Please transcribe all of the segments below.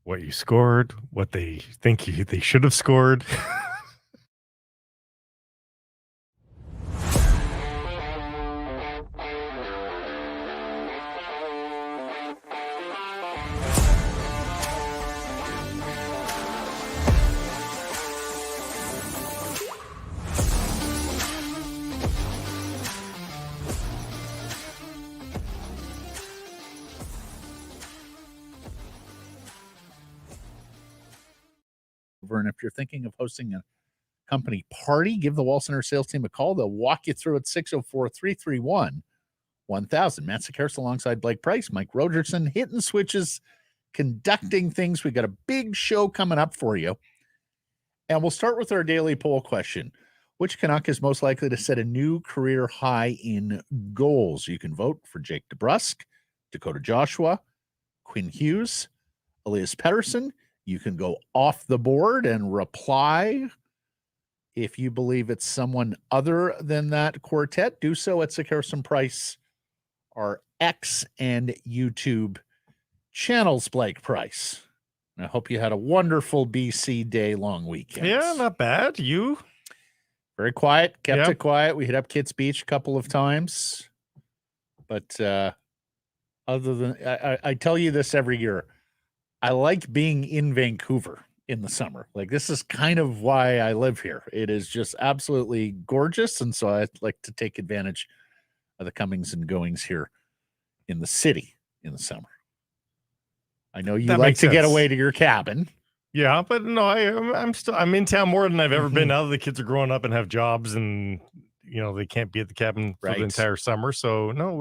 what you scored, what they think they should have scored. And if you're thinking of hosting a company party, give the Wall Center sales team a call. They'll walk you through at 604-331-1000. Matt Sekeres alongside Blake Price, Mike Rogerson, hitting switches, conducting things. We got a big show coming up for you. And we'll start with our daily poll question. Which Canuck is most likely to set a new career high in goals? You can vote for Jake DeBrusk, Dakota Joshua, Quinn Hughes, Elias Pettersson. You can go off the board and reply. If you believe it's someone other than that quartet, do so at Sekeres and Price, our X and YouTube channels, Blake Price. And I hope you had a wonderful BC Day long weekend. Yeah, not bad. You? Very quiet. Kept it quiet. We hit up Kitts Beach a couple of times. But other than, I tell you this every year, I like being in Vancouver in the summer. Like, this is kind of why I live here. It is just absolutely gorgeous. And so I like to take advantage of the comings and goings here in the city in the summer. I know you like to get away to your cabin. Yeah, but no, I'm in town more than I've ever been. Now that the kids are growing up and have jobs and, they can't be at the cabin for the entire summer. So no,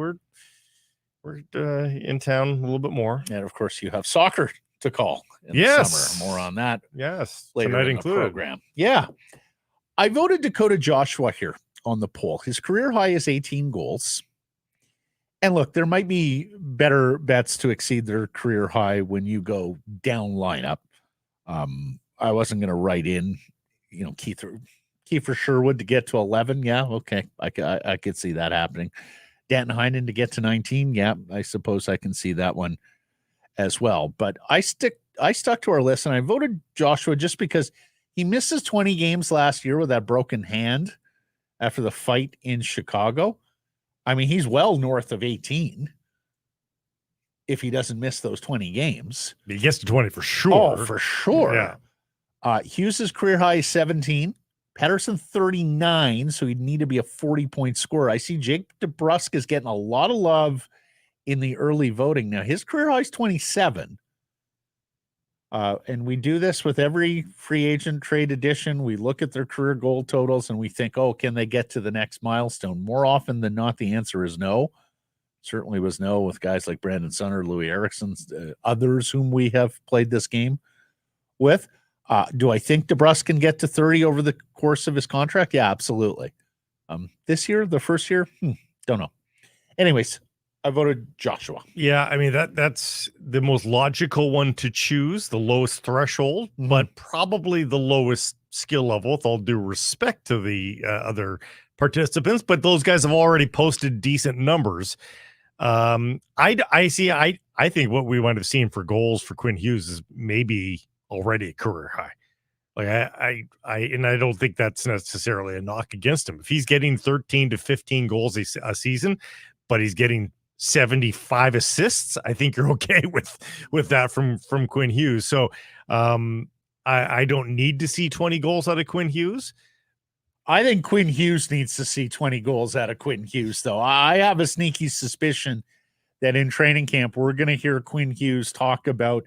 we're in town a little bit more. And of course you have soccer to call in the summer. More on that. Yes. Later Tonight in the included. program. Yeah. I voted Dakota Joshua here on the poll. His career high is 18 goals. And look, there might be better bets to exceed their career high when you go down lineup. I wasn't going to write in, Kiefer Sherwood to get to 11. Yeah. Okay. I could see that happening. Danton Heinen to get to 19. Yeah. I suppose I can see that one as well. But I stuck to our list and I voted Joshua just because he misses 20 games last year with that broken hand after the fight in Chicago. I mean, he's well north of 18 if he doesn't miss those 20 games. He gets to 20 for sure. Oh, for sure. Yeah. Hughes' career high is 17. Pettersson 39, so he'd need to be a 40-point scorer. I see Jake DeBrusk is getting a lot of love in the early voting. Now, his career high is 27. And we do this with every free agent trade edition. We look at their career goal totals and we think, can they get to the next milestone? More often than not, the answer is no. Certainly was no with guys like Brandon Sunner, Louis Eriksson, others whom we have played this game with. Do I think DeBrusk can get to 30 over the course of his contract? Yeah, absolutely. This year, the first year, don't know. Anyways, I voted Joshua. Yeah, I mean, that's the most logical one to choose, the lowest threshold, but probably the lowest skill level, with all due respect to the other participants. But those guys have already posted decent numbers. I think what we might have seen for goals for Quinn Hughes is maybe already a career high. Like I don't think that's necessarily a knock against him. If he's getting 13 to 15 goals a season, but he's getting 75 assists, I think you're okay with that from Quinn Hughes. So I don't need to see 20 goals out of Quinn Hughes. I think Quinn Hughes needs to see 20 goals out of Quinn Hughes, though. I have a sneaky suspicion that in training camp, we're going to hear Quinn Hughes talk about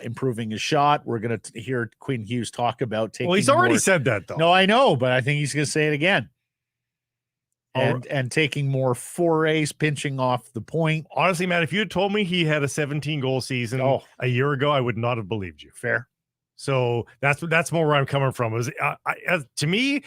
improving his shot. We're going to hear Quinn Hughes talk about taking. Well, he's already said that, though. No, I know, but I think he's going to say it again. And taking more forays, pinching off the point. Honestly, Matt, if you had told me he had a 17-goal season a year ago, I would not have believed you. Fair. So that's more where I'm coming from. To me,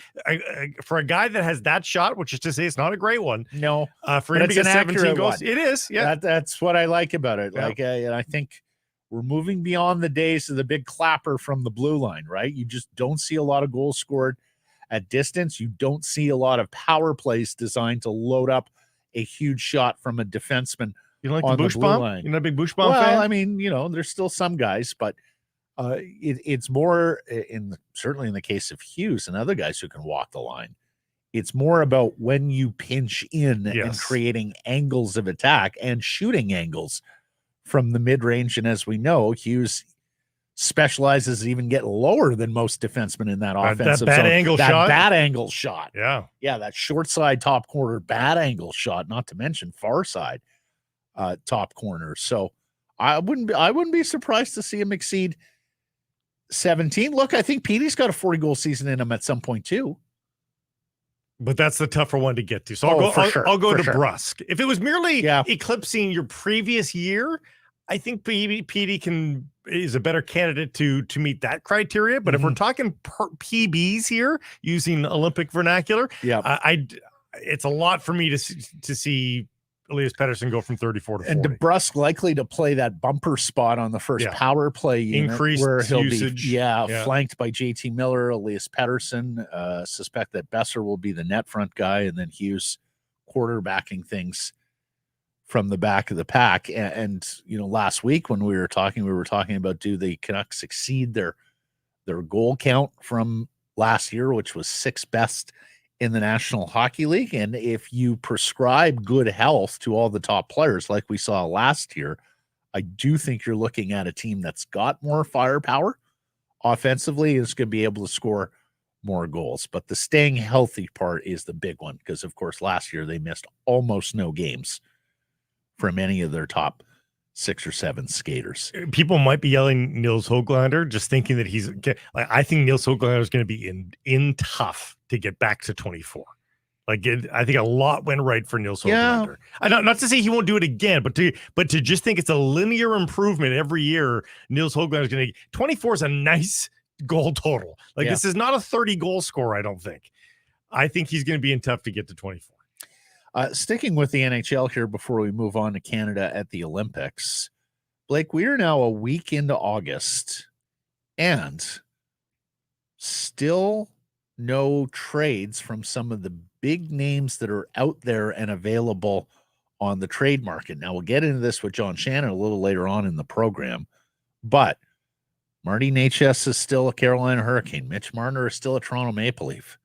for a guy that has that shot, which is to say it's not a great one. No. For him to get 17 goals, it is. Yeah. That's what I like about it. Yeah. And I think we're moving beyond the days of the big clapper from the blue line, right? You just don't see a lot of goals scored at distance. You don't see a lot of power plays designed to load up a huge shot from a defenseman You don't like on the the blue Bushbaum? line. You're not a big Bushbaum Well, fan? I mean, there's still some guys, but it's more certainly in the case of Hughes and other guys who can walk the line. It's more about when you pinch in and Yes. creating angles of attack and shooting angles from the mid-range. And as we know, Hughes specializes even get lower than most defensemen in that offensive bad zone. angle shot. Bad angle shot. Yeah. Yeah, that short side top corner bad angle shot, not to mention far side top corner. So I wouldn't be surprised to see him exceed 17. Look, I think Petey's got a 40-goal season in him at some point too. But that's the tougher one to get to. So I'll go to Brusque. If it was merely eclipsing your previous year, I think Petey is a better candidate to meet that criteria. But if we're talking PBs here, using Olympic vernacular, it's a lot for me to see Elias Pettersson go from 34 to 40. And DeBrusque likely to play that bumper spot on the first power play unit, increased where he'll usage. be flanked by JT Miller, Elias Pettersson. Suspect that Besser will be the net front guy, and then Hughes quarterbacking things from the back of the pack. And last week when we were talking about, do the Canucks exceed their goal count from last year, which was 6th best in the National Hockey League. And if you prescribe good health to all the top players like we saw last year, I do think you're looking at a team that's got more firepower offensively and is going to be able to score more goals. But the staying healthy part is the big one, because of course last year they missed almost no games from any of their top 6 or 7 skaters. People might be yelling Nils Höglander, just thinking that I think Nils Höglander is going to be in tough to get back to 24. I think a lot went right for Nils Höglander. Not to say he won't do it again, but to just think it's a linear improvement every year. Nils Höglander is going to 24 is a nice goal total. This is not a 30 goal score. I don't think. I think he's going to be in tough to get to 24. Sticking with the NHL here before we move on to Canada at the Olympics, Blake, we are now a week into August and still no trades from some of the big names that are out there and available on the trade market. Now, we'll get into this with John Shannon a little later on in the program, but Marty Necas is still a Carolina Hurricane. Mitch Marner is still a Toronto Maple Leaf.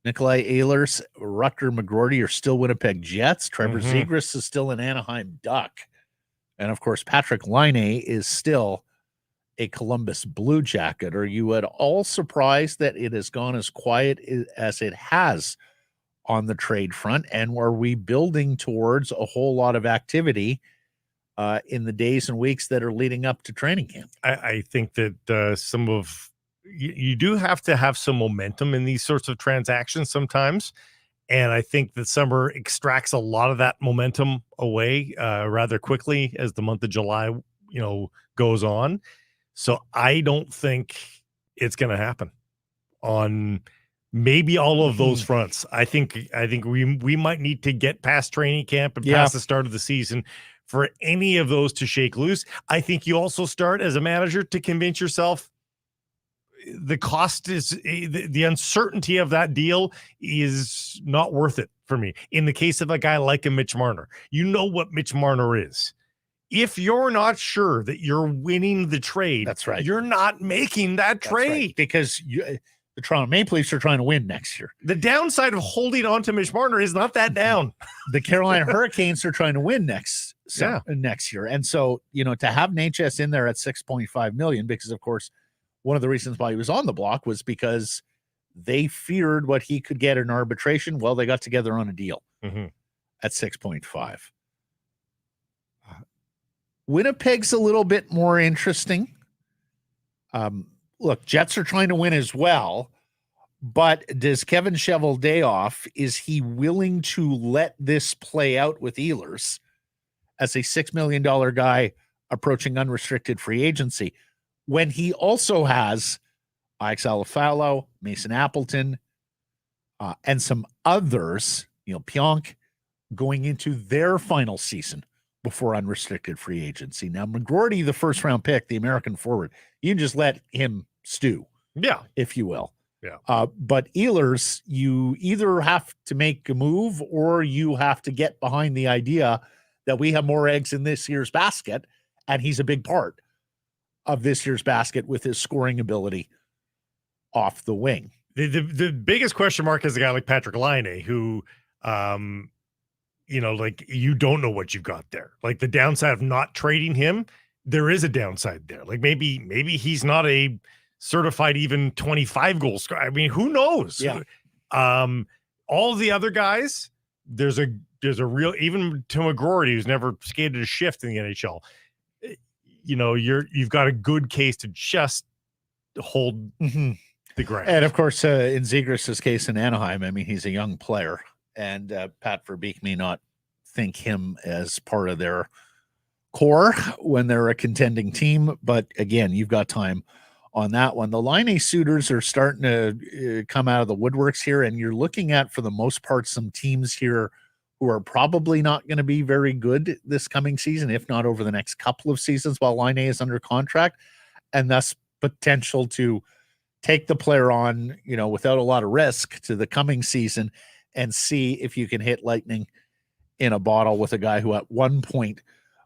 Nikolai Ehlers, Rutger McGroarty are still Winnipeg Jets. Trevor Zegras is still an Anaheim Duck. And, of course, Patrick Laine is still a Columbus Blue Jacket. Are you at all surprised that it has gone as quiet as it has on the trade front? And are we building towards a whole lot of activity in the days and weeks that are leading up to training camp? I think that you do have to have some momentum in these sorts of transactions sometimes. And I think that summer extracts a lot of that momentum away rather quickly as the month of July, goes on. So I don't think it's going to happen on maybe all of those fronts. I think we might need to get past training camp and past the start of the season for any of those to shake loose. I think you also start as a manager to convince yourself the cost is the uncertainty of that deal is not worth it for me. In the case of a guy like a Mitch Marner, you know what Mitch Marner is. If you're not sure that you're winning the trade, that's right, you're not making that trade. Right, because the Toronto Maple Leafs are trying to win next year. The downside of holding on to Mitch Marner is not that down. The Carolina Hurricanes are trying to win next year. And so, to have Necas in there at $6.5 million, because of course, one of the reasons why he was on the block was because they feared what he could get in arbitration. Well, they got together on a deal at 6.5. Winnipeg's a little bit more interesting. Look, Jets are trying to win as well, but does Kevin Cheveldayoff, is he willing to let this play out with Ehlers as a $6 million guy approaching unrestricted free agency, when he also has Alex Alafalo, Mason Appleton, and some others, Pionk, going into their final season before unrestricted free agency? Now, McGroarty, the first-round pick, the American forward, you can just let him stew, if you will. But Ehlers, you either have to make a move or you have to get behind the idea that we have more eggs in this year's basket, and he's a big part of this year's basket with his scoring ability off the wing. The biggest question mark is a guy like Patrick Laine, who, like you don't know what you've got there. Like the downside of not trading him, there is a downside there. Like maybe he's not a certified even 25 goal scorer. I mean, who knows? Yeah. All the other guys, there's a real, even to McGroarty, who's never skated a shift in the NHL. You've got a good case to just hold the ground. And of course, in Zegras' case in Anaheim, I mean, he's a young player, and Pat Verbeek may not think him as part of their core when they're a contending team. But again, you've got time on that one. The Laine suitors are starting to come out of the woodworks here, and you're looking at, for the most part, some teams here who are probably not going to be very good this coming season, if not over the next couple of seasons while Laine is under contract, and thus potential to take the player on, without a lot of risk to the coming season and see if you can hit lightning in a bottle with a guy who at one point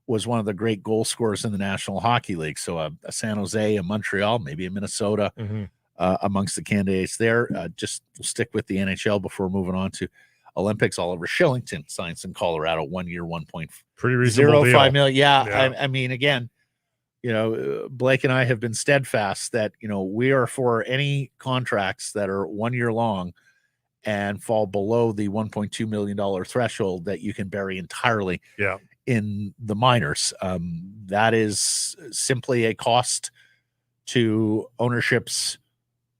was one of the great goal scorers in the National Hockey League. So a San Jose, a Montreal, maybe a Minnesota amongst the candidates there. Just stick with the NHL before moving on to Olympics. Oliver Kylington signs in Colorado, 1 year, 1.05 million. Yeah. I mean, again, Blake and I have been steadfast that, we are for any contracts that are 1 year long and fall below the $1.2 million threshold that you can bury entirely in the minors. That is simply a cost to ownership's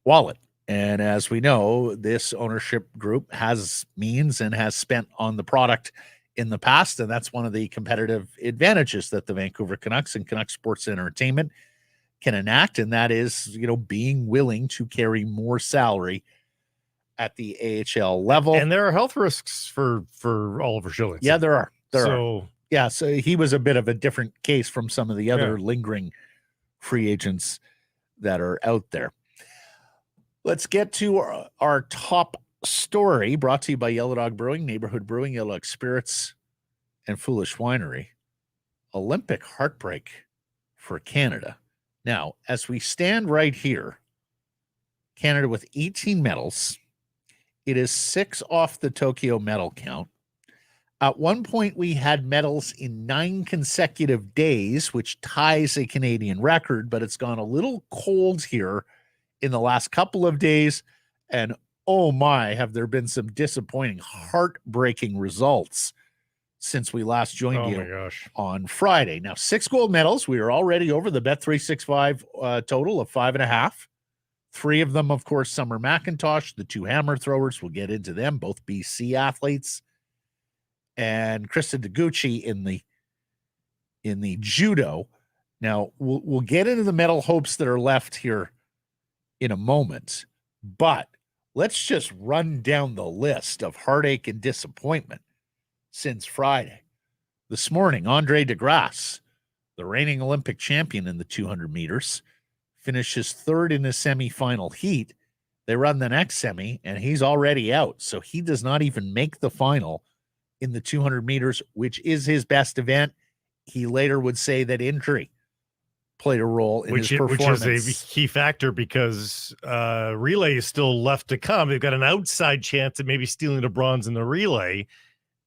wallet. And as we know, this ownership group has means and has spent on the product in the past, and that's one of the competitive advantages that the Vancouver Canucks and Canuck Sports Entertainment can enact, and that is, being willing to carry more salary at the AHL level. And there are health risks for Oliver Kylington. Yeah, there are. So he was a bit of a different case from some of the other lingering free agents that are out there. Let's get to our top story, brought to you by Yellow Dog Brewing, Neighborhood Brewing, Yellow Dog Spirits, and Foolish Winery. Olympic heartbreak for Canada. Now, as we stand right here, Canada with 18 medals. It is 6 off the Tokyo medal count. At one point, we had medals in 9 consecutive days, which ties a Canadian record, but it's gone a little cold here in the last couple of days. And oh my, have there been some disappointing, heartbreaking results since we last joined you on Friday. Now, 6 gold medals. We are already over the Bet365 total of 5.5. 3 of them, of course, Summer McIntosh, the 2 hammer throwers. We'll get into them, both BC athletes. And Krista Deguchi in the judo. Now, we'll get into the medal hopes that are left here in a moment, but let's just run down the list of heartache and disappointment since Friday. This morning, Andre DeGrasse, the reigning Olympic champion in the 200 meters, finishes 3rd in the semifinal heat. They run the next semi, and he's already out, so he does not even make the final in the 200 meters, which is his best event. He later would say that injury played a role in his performance. Which is a key factor because relay is still left to come. They've got an outside chance of maybe stealing the bronze in the relay.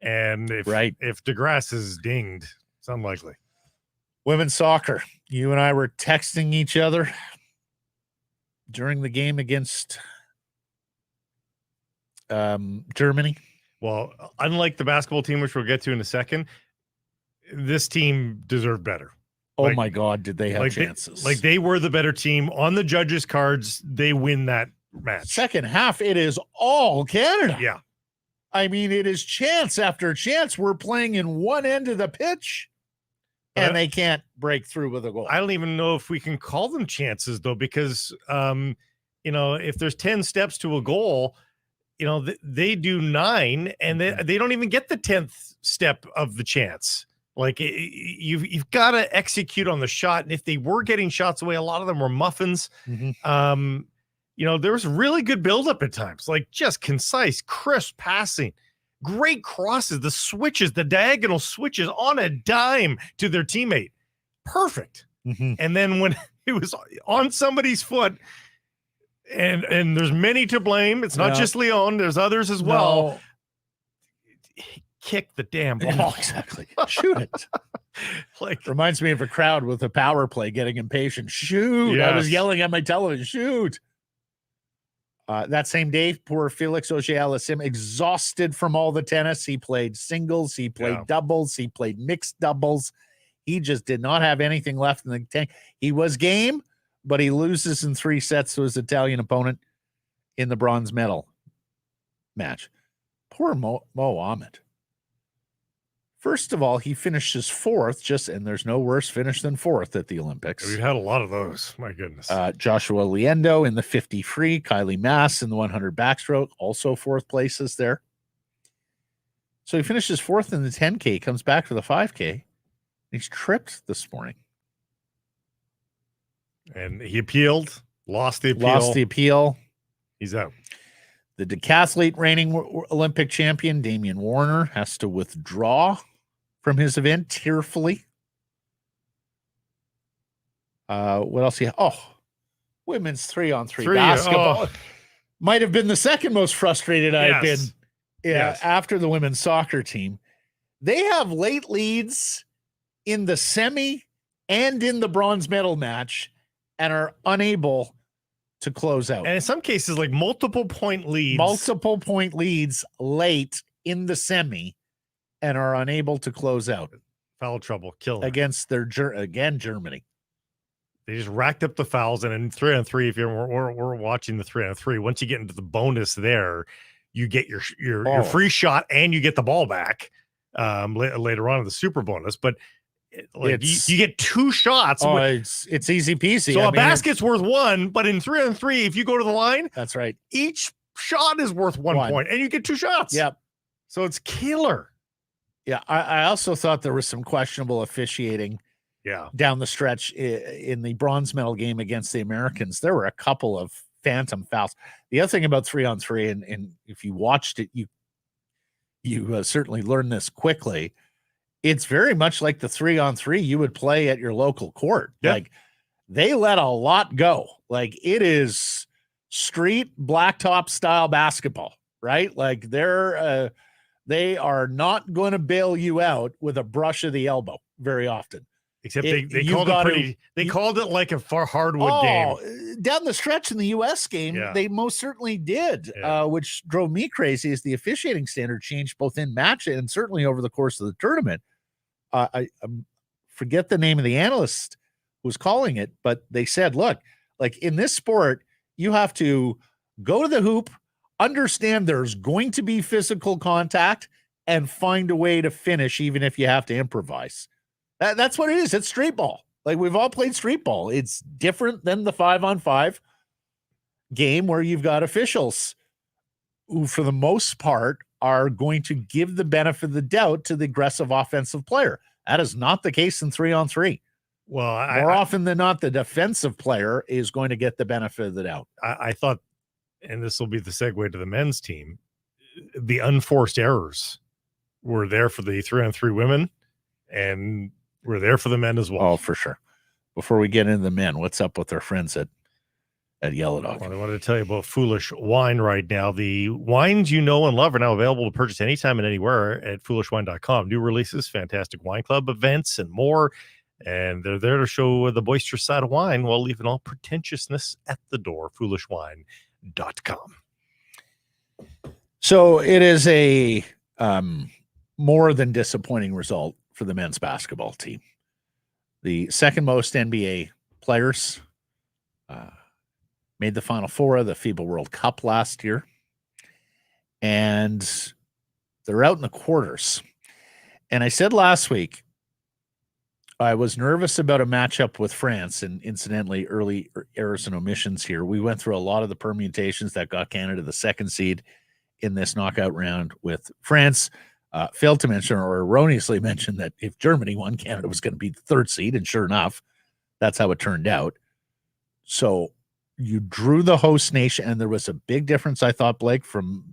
And if DeGrasse is dinged, it's unlikely. Women's soccer. You and I were texting each other during the game against Germany. Well, unlike the basketball team, which we'll get to in a second, this team deserved better. Oh my God, did they have chances? They were the better team. On the judges' cards, they win that match. Second half, it is all Canada. Yeah. I mean, it is chance after chance. We're playing in one end of the pitch, and they can't break through with a goal. I don't even know if we can call them chances, though, because, if there's 10 steps to a goal, they do 9, and they don't even get the 10th step of the chance. Like you've got to execute on the shot. And if they were getting shots away, a lot of them were muffins. There was really good buildup at times, like just concise, crisp passing, Great crosses, the switches, the diagonal switches on a dime to their teammate. Perfect. Mm-hmm. And then when it was on somebody's foot, and there's many to blame. It's not just Leon. There's others as well. Kick the damn ball. Oh, exactly. Shoot it. Like, reminds me of a crowd with a power play getting impatient. Shoot. Yes. I was yelling at my television. Shoot. That same day, poor Felix Auger-Aliassime, exhausted from all the tennis. He played singles. He played doubles. He played mixed doubles. He just did not have anything left in the tank. He was game, but he loses in 3 sets to his Italian opponent in the bronze medal match. Poor Mo Ahmed. First of all, he finishes 4th, and there's no worse finish than 4th at the Olympics. We've had a lot of those. My goodness. Joshua Liendo in the 50 free, Kylie Mass in the 100 backstroke, also 4th places there. So he finishes 4th in the 10K, comes back for the 5K. He's tripped this morning. And he appealed, lost the appeal. He's out. The decathlete reigning Olympic champion, Damian Warner, has to withdraw from his event tearfully. What else? Women's 3-on-3 basketball. Might have been the second most frustrated I've been after the women's soccer team. They have late leads in the semi and in the bronze medal match and are unable to close out. And in some cases, like multiple point leads late in the semi and are unable to close out. Foul trouble, kill against their Germany. They just racked up the fouls, and in 3-on-3, if we're watching the 3-on-3, once you get into the bonus there, you get your free shot and you get the ball back later on in the super bonus. But you get 2 shots. It's easy peasy. So a basket's worth 1, but in 3-on-3, if you go to the line, that's right. Each shot is worth 1 point, and you get 2 shots. Yep. So it's killer. Yeah, I also thought there was some questionable officiating. Down the stretch in the bronze medal game against the Americans. There were a couple of phantom fouls. The other thing about 3-on-3, and if you watched it, you certainly learned this quickly. It's very much like the 3-on-3 you would play at your local court. Like, they let a lot go. Like, it is street blacktop style basketball, right? Like, they are not going to bail you out with a brush of the elbow very often. Except they called it like a hardwood game. Down the stretch in the U.S. game, they most certainly did, which drove me crazy as the officiating standard changed both in match and certainly over the course of the tournament. I forget the name of the analyst who was calling it, but they said, look, like in this sport, you have to go to the hoop, understand there's going to be physical contact, and find a way to finish even if you have to improvise. That's what it is. It's street ball. Like, we've all played street ball. It's different than the 5-on-5 game where you've got officials who, for the most part, are going to give the benefit of the doubt to the aggressive offensive player. That is not the case in 3-on-3. Well, more often than not, the defensive player is going to get the benefit of the doubt. I thought, and this will be the segue to the men's team, the unforced errors were there for the 3-on-3 women, and we're there for the men as well. Oh, for sure. Before we get into the men, what's up with our friends at Yellow Dog? Well, I wanted to tell you about Foolish Wine right now. The wines you know and love are now available to purchase anytime and anywhere at foolishwine.com. New releases, fantastic wine club events, and more. And they're there to show the boisterous side of wine while leaving all pretentiousness at the door. Foolishwine.com. So it is a more than disappointing result for the men's basketball team. The second most NBA players made the Final Four of the FIBA World Cup last year, and they're out in the quarters. And I said last week, I was nervous about a matchup with France, and incidentally, early errors and omissions here. We went through a lot of the permutations that got Canada the 2nd seed in this knockout round with France. Failed to mention or erroneously mention that if Germany won, Canada was going to be the 3rd seed, and sure enough, that's how it turned out. So you drew the host nation, and there was a big difference, I thought, Blake, from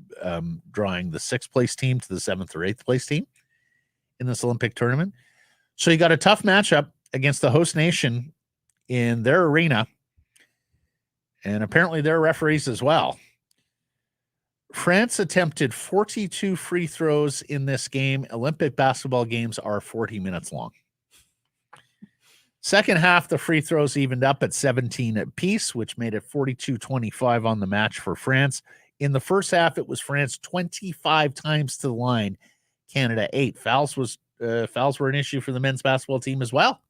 drawing the 6th place team to the 7th or 8th place team in this Olympic tournament. So you got a tough matchup against the host nation in their arena, and apparently their referees as well. France attempted 42 free throws in this game. Olympic basketball games are 40 minutes long. Second half, the free throws evened up at 17 apiece, which made it 42-25 on the match for France. In the first half, it was France 25 times to the line, Canada 8. Fouls were an issue for the men's basketball team as well.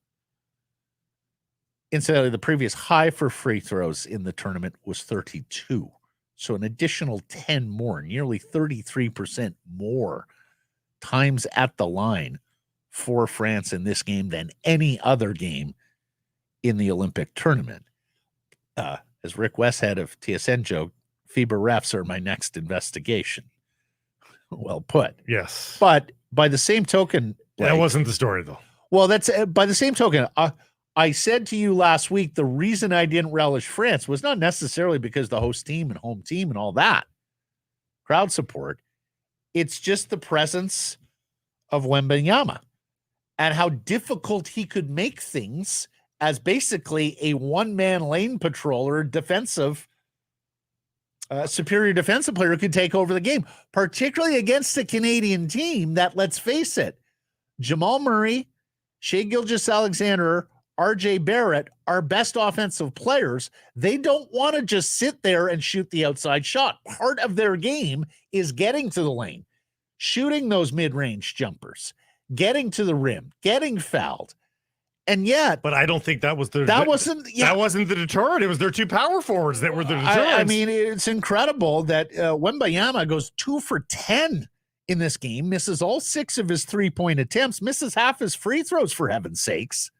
Incidentally, the previous high for free throws in the tournament was 32. So an additional 10 more, nearly 33% more times at the line for France in this game than any other game in the Olympic tournament. As Rick Westhead of TSN joked, FIBA refs are my next investigation. Well put. Yes. But by the same token... That wasn't the story, though. Well, that's by the same token, I said to you last week, the reason I didn't relish France was not necessarily because the host team and home team and all that crowd support. It's just the presence of Wembanyama and how difficult he could make things as basically a one-man lane patroller, superior defensive player who could take over the game, particularly against a Canadian team that, let's face it, Jamal Murray, Shai Gilgeous-Alexander, RJ Barrett are best offensive players. They don't want to just sit there and shoot the outside shot. Part of their game is getting to the lane, shooting those mid-range jumpers, getting to the rim, getting fouled. And yet, but I don't think that wasn't the deterrent. It was their two power forwards that were the deterrent. I mean, it's incredible that Wembanyama goes 2 for 10 in this game, misses all 6 of his 3-point attempts, misses half his free throws, for heaven's sakes.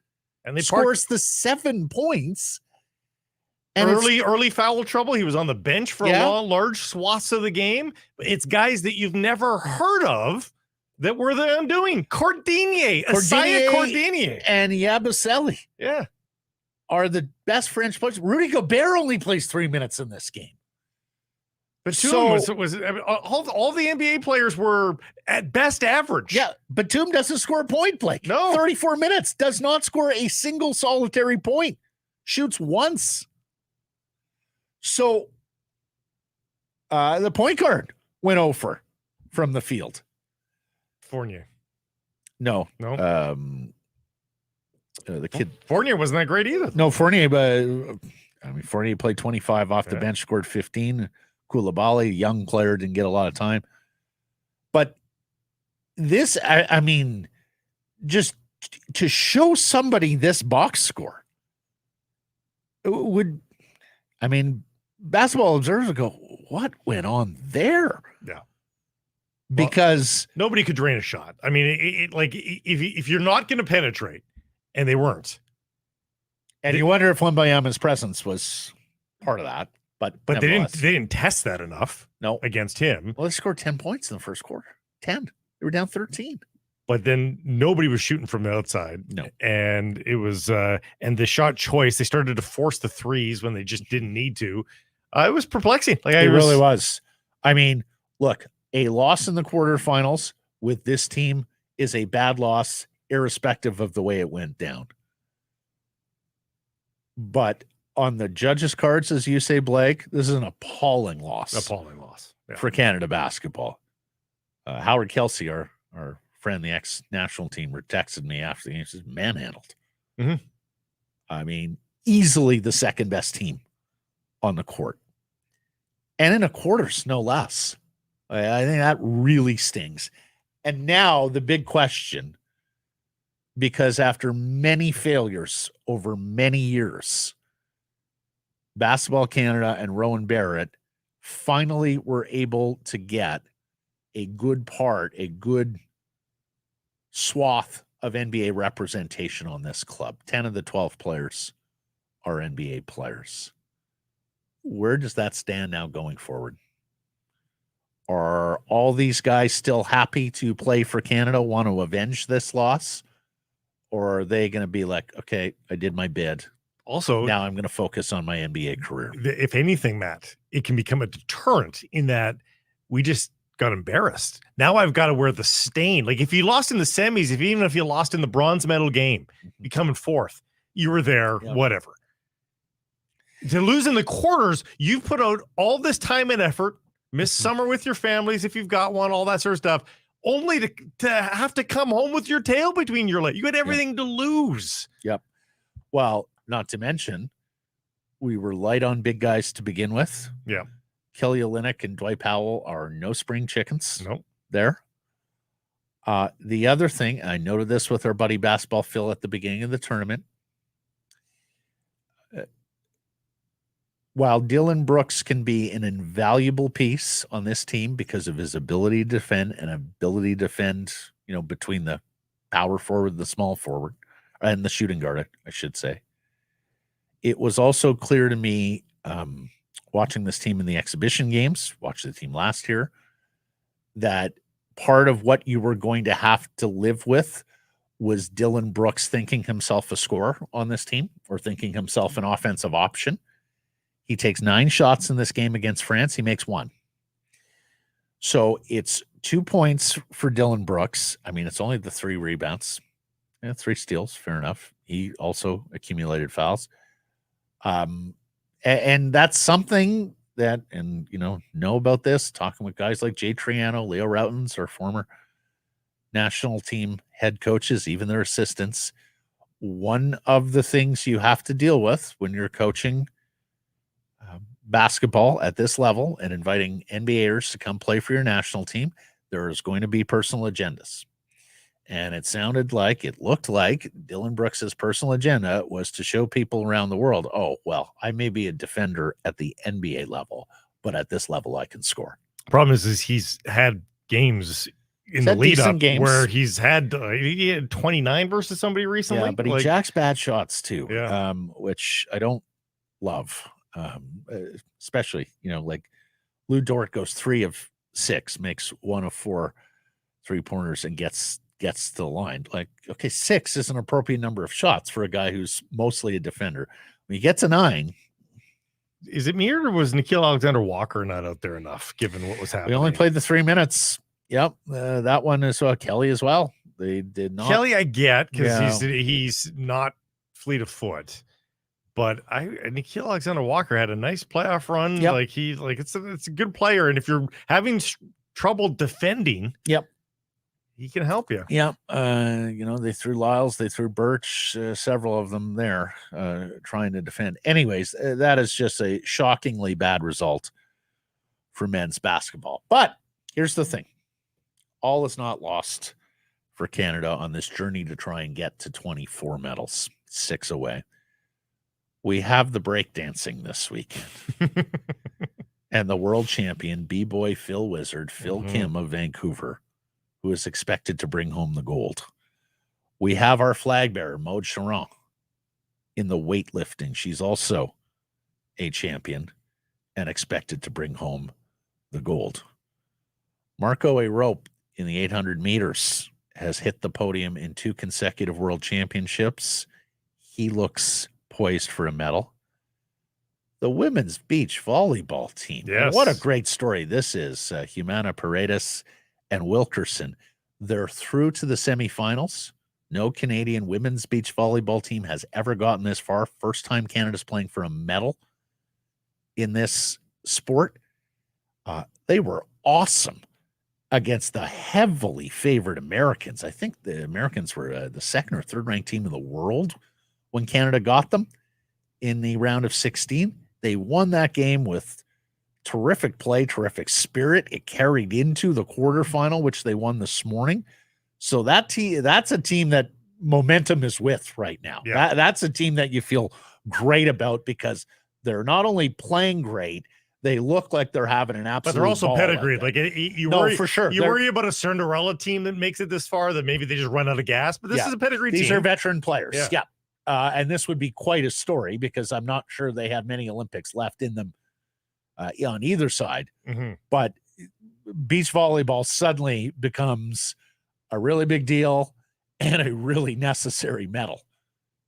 And they scores the 7 points. And early foul trouble. He was on the bench for large swaths of the game. It's guys that you've never heard of that were the undoing. Cordinier, and Yabusele. Yeah. Are the best French players. Rudy Gobert only plays 3 minutes in this game. Batum all the NBA players were at best average. Yeah, Batum doesn't score a point, Blake. No. 34 minutes, does not score a single solitary point. Shoots once. So the point guard went over from the field. Fournier. No. The kid. Fournier wasn't that great either. No, Fournier, Fournier played 25 off the bench, scored 15. Koulibaly, young player, didn't get a lot of time. But this, I mean, just to show somebody this box score basketball observers would go, what went on there? Yeah. Because nobody could drain a shot. I mean, if you're not going to penetrate, and they weren't. And you wonder if Wembanyama's presence was part of that. But they didn't test that enough. No, against him. Well, they scored 10 points in the first quarter. 10. They were down 13. But then nobody was shooting from the outside. No. And it was and the shot choice, they started to force the threes when they just didn't need to. It was perplexing. It really was. I mean, look, a loss in the quarterfinals with this team is a bad loss, irrespective of the way it went down. But on the judges' cards, as you say, Blake, this is an appalling loss. For Canada basketball. Howard Kelsey, our friend, the ex-national teamer, texted me after the game. He says, manhandled. Mm-hmm. I mean, easily the second best team on the court. And in a quarters, no less. I think that really stings. And now the big question, because after many failures over many years, Basketball Canada and Rowan Barrett finally were able to get a good swath of NBA representation on this club. 10 of the 12 players are NBA players. Where does that stand now going forward? Are all these guys still happy to play for Canada, want to avenge this loss? Or are they going to be like, okay, I did my bid. Also, now I'm going to focus on my NBA career. if anything, Matt, it can become a deterrent in that we just got embarrassed. Now I've got to wear the stain. Like if you lost in the semis, even if you lost in the bronze medal game, you come in fourth, you were there, whatever. To lose in the quarters, you've put out all this time and effort, miss summer with your families if you've got one, all that sort of stuff, only to have to come home with your tail between your legs. You had everything to lose. Yep. Well, not to mention, we were light on big guys to begin with. Yeah. Kylington and Dwight Powell are no spring chickens. Nope. There. The other thing, I noted this with our buddy Basketball Phil at the beginning of the tournament. While Dylan Brooks can be an invaluable piece on this team because of his ability to defend and ability to defend, between the power forward, the small forward, and the shooting guard, I should say. It was also clear to me, watching this team in the exhibition games, watched the team last year, that part of what you were going to have to live with was Dylan Brooks thinking himself a scorer on this team or thinking himself an offensive option. He takes 9 shots in this game against France. He makes 1. So it's 2 points for Dylan Brooks. I mean, it's only the 3 rebounds. 3 steals, fair enough. He also accumulated fouls. And that's something that, and know about this, talking with guys like Jay Triano, Leo Routens, our former national team head coaches, even their assistants. One of the things you have to deal with when you're coaching basketball at this level and inviting NBAers to come play for your national team, there is going to be personal agendas. And it looked like Dylan Brooks's personal agenda was to show people around the world, oh, well, I may be a defender at the NBA level, but at this level I can score. Problem is he's had games in the lead up where he had 29 versus somebody recently. Yeah, but he jacks bad shots too, which I don't love. Especially, like Lou Dort goes 3 of 6, makes 1 of 4 3-pointers and gets to the line. Like, okay, 6 is an appropriate number of shots for a guy who's mostly a defender. When you get to 9, is it me or was Nickeil Alexander-Walker not out there enough given what was happening? We only played the 3 minutes. Yep, that one is Kelly as well. They did not. Kelly, I get because he's not fleet of foot. But Nickeil Alexander-Walker had a nice playoff run. Yep. It's a good player, and if you're having trouble defending, he can help you. Yep. They threw Lyles, they threw Birch, several of them there trying to defend. Anyways, that is just a shockingly bad result for men's basketball. But here's the thing: all is not lost for Canada on this journey to try and get to 24 medals, 6 away. We have the breakdancing this week. And the world champion, B-boy Phil Wizard, Phil Kim of Vancouver, who is expected to bring home the gold. We have our flag bearer, Maud Charon, in the weightlifting. She's also a champion and expected to bring home the gold. Marco Arope in the 800 meters has hit the podium in 2 consecutive world championships. He looks poised for a medal. The women's beach volleyball team. Yes. What a great story this is. Humana Paredes and Wilkerson. They're through to the semifinals. No Canadian women's beach volleyball team has ever gotten this far. First time Canada's playing for a medal in this sport. They were awesome against the heavily favored Americans. I think the Americans were the 2nd or 3rd ranked team in the world when Canada got them in the round of 16. They won that game with terrific play, terrific spirit. It carried into the quarterfinal, which they won this morning. So that's a team that momentum is with right now. Yeah. That's a team that you feel great about because they're not only playing great, they look like they're having an absolute. But they're also pedigreed. Worry, for sure. You worry about a Cinderella team that makes it this far, that maybe they just run out of gas. But this is a pedigree team. These are veteran players. Yeah. And this would be quite a story because I'm not sure they have many Olympics left in them on either side. Mm-hmm. But beach volleyball suddenly becomes a really big deal and a really necessary medal.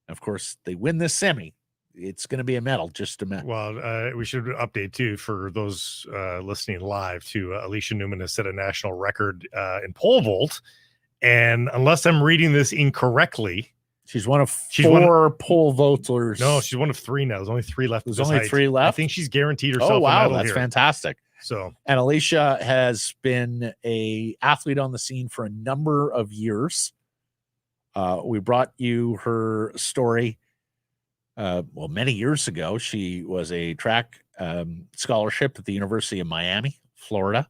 Of course, they win this semi. it's going to be a medal, just a medal. Well, we should update too for those listening live to Alicia Newman has set a national record in pole vault. And unless I'm reading this incorrectly, she's one of four pole vaulters. No, she's one of three now. There's only three left. There's only three left. I think she's guaranteed herself. Oh, wow. A medal That's here. Fantastic. So, and Alicia has been a athlete on the scene for a number of years. We brought you her story. Many years ago, she was a track scholarship at the University of Miami, Florida.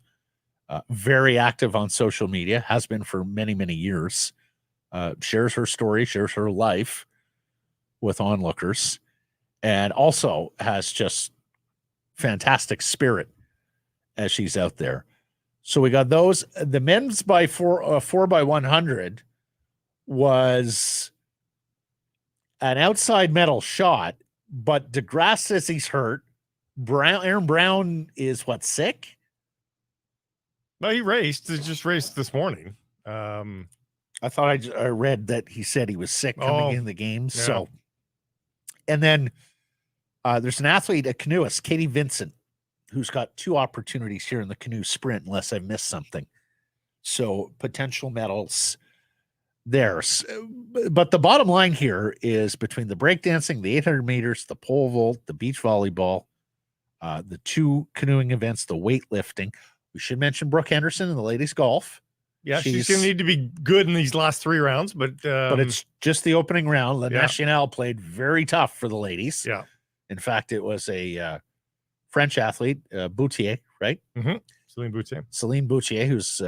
Very active on social media, has been for many, many years. Shares her story, shares her life with onlookers, and also has just fantastic spirit as she's out there. So we got those. The men's by 4x100 was an outside medal shot, but DeGrasse says he's hurt. Aaron Brown is sick? No, he raced. He just raced this morning. I thought I read that he said he was sick coming in the game. Yeah. So, and then there's an athlete, a canoeist, Katie Vincent, who's got 2 opportunities here in the canoe sprint, unless I missed something. So potential medals there. But the bottom line here is between the breakdancing, the 800 meters, the pole vault, the beach volleyball, the 2 canoeing events, the weightlifting. We should mention Brooke Henderson in the ladies golf. Yeah, she's going to need to be good in these last 3 rounds, but it's just the opening round. La Nationale played very tough for the ladies. Yeah. In fact, it was a French athlete, Boutier, right? Mm-hmm. Celine Boutier, who's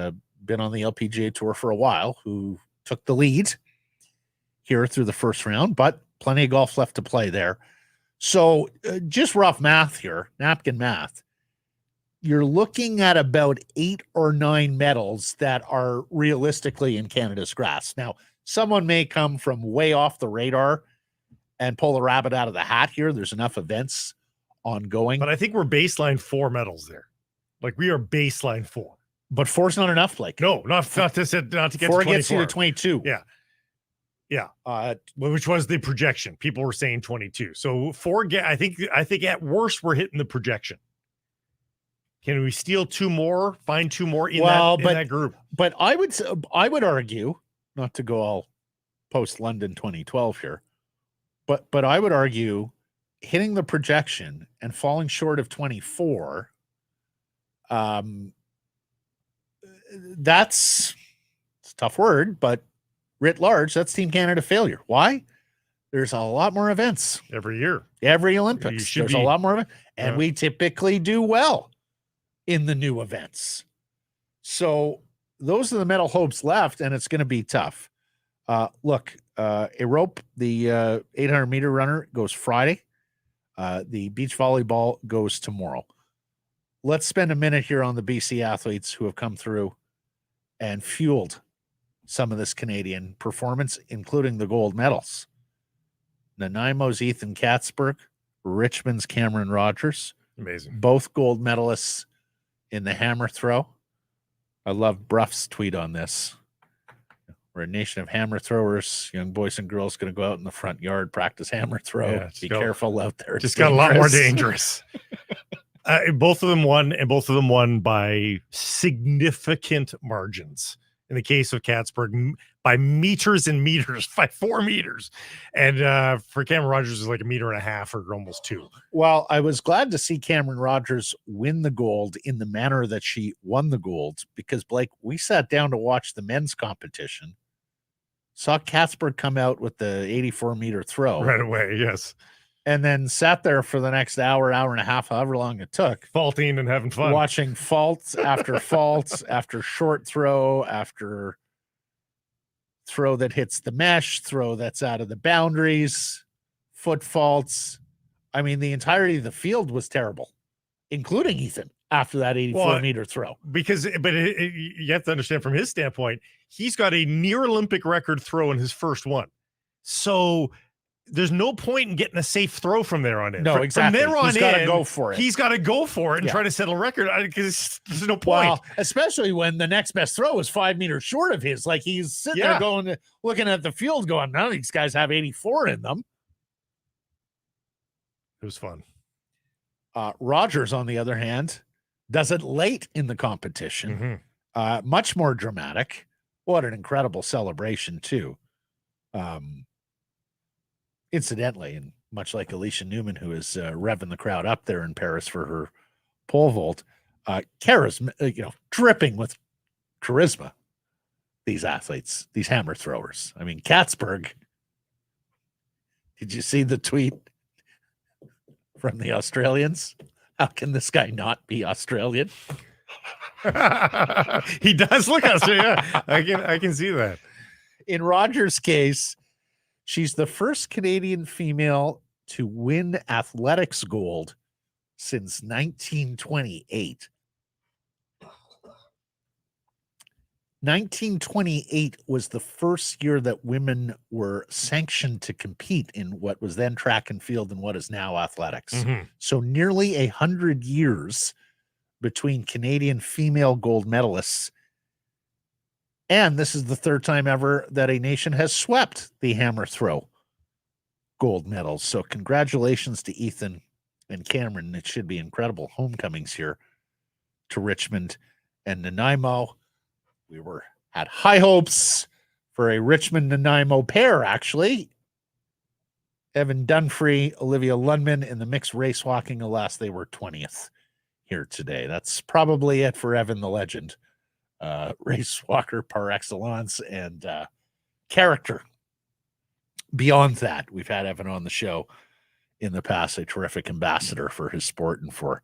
been on the LPGA tour for a while, who took the lead here through the first round, but plenty of golf left to play there. So just rough math here, napkin math. You're looking at about 8 or 9 medals that are realistically in Canada's grasp. Now, someone may come from way off the radar and pull the rabbit out of the hat here. There's enough events ongoing. But I think we're baseline 4 medals there. We are baseline 4. But 4's not enough, Blake. No, not to get 4 to 24. 4 gets you to 22. Yeah. Yeah. Which was the projection. People were saying 22. So 4 I think at worst we're hitting the projection. Can we steal 2 more, find 2 more in that group? But I would argue, not to go all post London 2012 here, but I would argue hitting the projection and falling short of 24, it's a tough word, but writ large, that's Team Canada failure. Why? There's a lot more events every year, every Olympics. There's a lot more events, and we typically do well in the new events. So those are the medal hopes left, and it's going to be tough. Look, a rope, the 800 meter runner goes Friday. The beach volleyball goes tomorrow. Let's spend a minute here on the BC athletes who have come through and fueled some of this Canadian performance, including the gold medals. Nanaimo's Ethan Katzberg, Richmond's Cameron Rogers. Amazing. Both gold medalists in the hammer throw. I love Bruff's tweet on this. We're a nation of hammer throwers. Young boys and girls going to go out in the front yard, practice hammer throw. Yeah, be careful out there. Just got a lot more dangerous. Both of them won, and both of them won by significant margins. In the case of Katzberg, by meters and meters, by 4 meters. And for Cameron Rogers, it's like 1.5 meters or almost 2. Well, I was glad to see Cameron Rogers win the gold in the manner that she won the gold, because, Blake, we sat down to watch the men's competition, saw Katzberg come out with the 84-meter throw. Right away, yes. And then sat there for the next hour and a half, however long it took. Faulting and having fun. Watching faults after faults, after short throw, after throw that hits the mesh, throw that's out of the boundaries, foot faults. I mean, the entirety of the field was terrible, including Ethan, after that 84-meter throw. But you have to understand from his standpoint, he's got a near Olympic record throw in his first one. So there's no point in getting a safe throw from there on in. No, exactly. From there on he's got to go for it. He's got to go for it and try to set a record, because there's no point. Well, especially when the next best throw is 5 meters short of his. Like, he's sitting there looking at the field going, none of these guys have 84 in them. It was fun. Rogers, on the other hand, does it late in the competition. Much more dramatic. What an incredible celebration, too. Incidentally, and much like Alicia Newman, who is revving the crowd up there in Paris for her pole vault, charisma, dripping with charisma. These athletes, these hammer throwers. I mean, Katzberg. Did you see the tweet from the Australians? How can this guy not be Australian? He does look Australian. Yeah, I can see that. In Rogers' case, she's the first Canadian female to win athletics gold since 1928. 1928 was the first year that women were sanctioned to compete in what was then track and field and what is now athletics. So nearly 100 years between Canadian female gold medalists. And this is the third time ever that a nation has swept the hammer throw gold medals. So congratulations to Ethan and Cameron. It should be incredible homecomings here to Richmond and Nanaimo. We had high hopes for a Richmond-Nanaimo pair, actually. Evan Dunfree, Olivia Lundman in the mixed race walking. Alas, they were 20th here today. That's probably it for Evan the legend. Race walker par excellence and character. Beyond that, we've had Evan on the show in the past, a terrific ambassador for his sport and for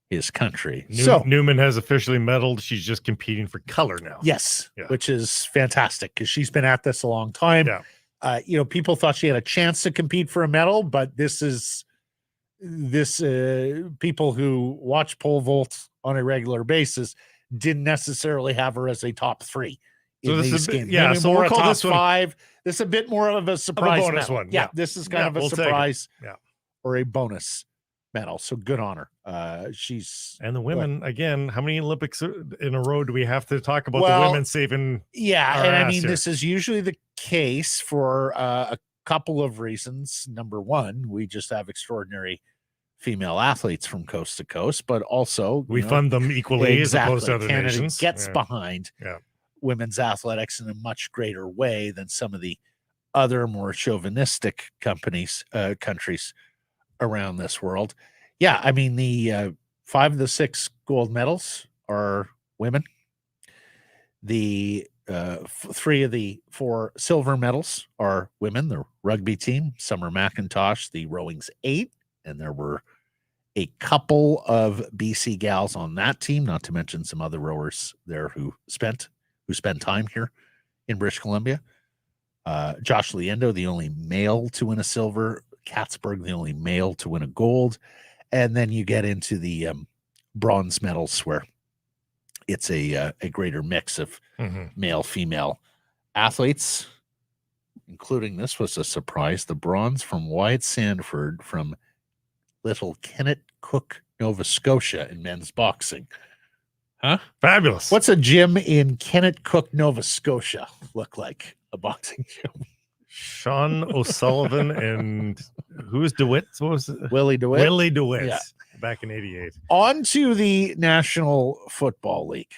his country. Newman has officially medaled. She's just competing for color now. Yes, which is fantastic because she's been at this a long time. Yeah. People thought she had a chance to compete for a medal, but people who watch pole vault on a regular basis didn't necessarily have her as a top three in these games. Yeah, so we'll call this one 5. This is a bit more of a surprise bonus medal. one. Yeah, this is kind of a surprise or a bonus medal. So good on her. And the women again. How many Olympics in a row do we have to talk about the women saving? Yeah, and I mean this is usually the case for a couple of reasons. Number one, we just have extraordinary female athletes from coast to coast, but also we fund them equally as opposed to other Canada nations. Gets behind women's athletics in a much greater way than some of the other more chauvinistic countries around this world. Yeah, I mean, the 5 of the 6 gold medals are women. The 3 of the 4 silver medals are women. The rugby team, Summer McIntosh, the rowing's 8, and there were a couple of BC gals on that team, not to mention some other rowers there who spent time here in British Columbia. Josh Liendo, the only male to win a silver. Katzberg, the only male to win a gold. And then you get into the bronze medals where it's a greater mix of male, female athletes, including, this was a surprise, the bronze from Wyatt Sandford from little Cook, Nova Scotia in men's boxing. Huh? Fabulous. What's a gym in Cook, Nova Scotia look like? A boxing gym. Sean O'Sullivan and who's DeWitt? What was it? Willie DeWitt. Willie DeWitt, back in '88. On to the National Football League.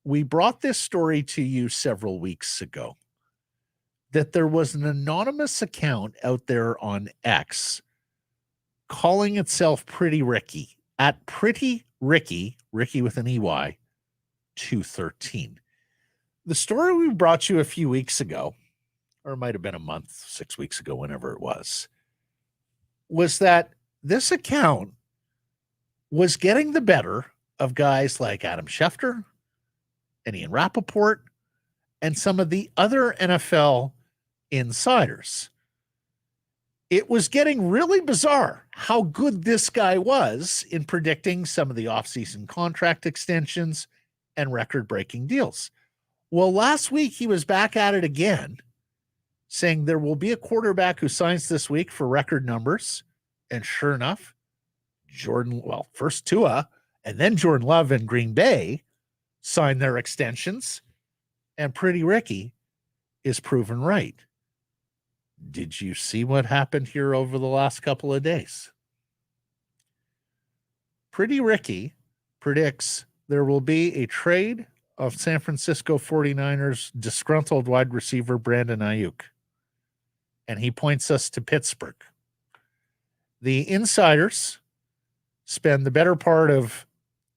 We brought this story to you several weeks ago that there was an anonymous account out there on X calling itself Pretty Ricky, at Pretty Ricky with an EY, 213. The story we brought you a few weeks ago, or it might have been a month, 6 weeks ago, whenever it was that this account was getting the better of guys like Adam Schefter and Ian Rappaport and some of the other NFL insiders. It was getting really bizarre how good this guy was in predicting some of the offseason contract extensions and record-breaking deals. Well, last week he was back at it again, saying there will be a quarterback who signs this week for record numbers. And sure enough, first Tua and then Jordan Love in Green Bay signed their extensions, and Pretty Ricky is proven right. Did you see what happened here over the last couple of days? Pretty Ricky predicts there will be a trade of San Francisco 49ers disgruntled wide receiver Brandon Ayuk. And he points us to Pittsburgh. The insiders spend the better part of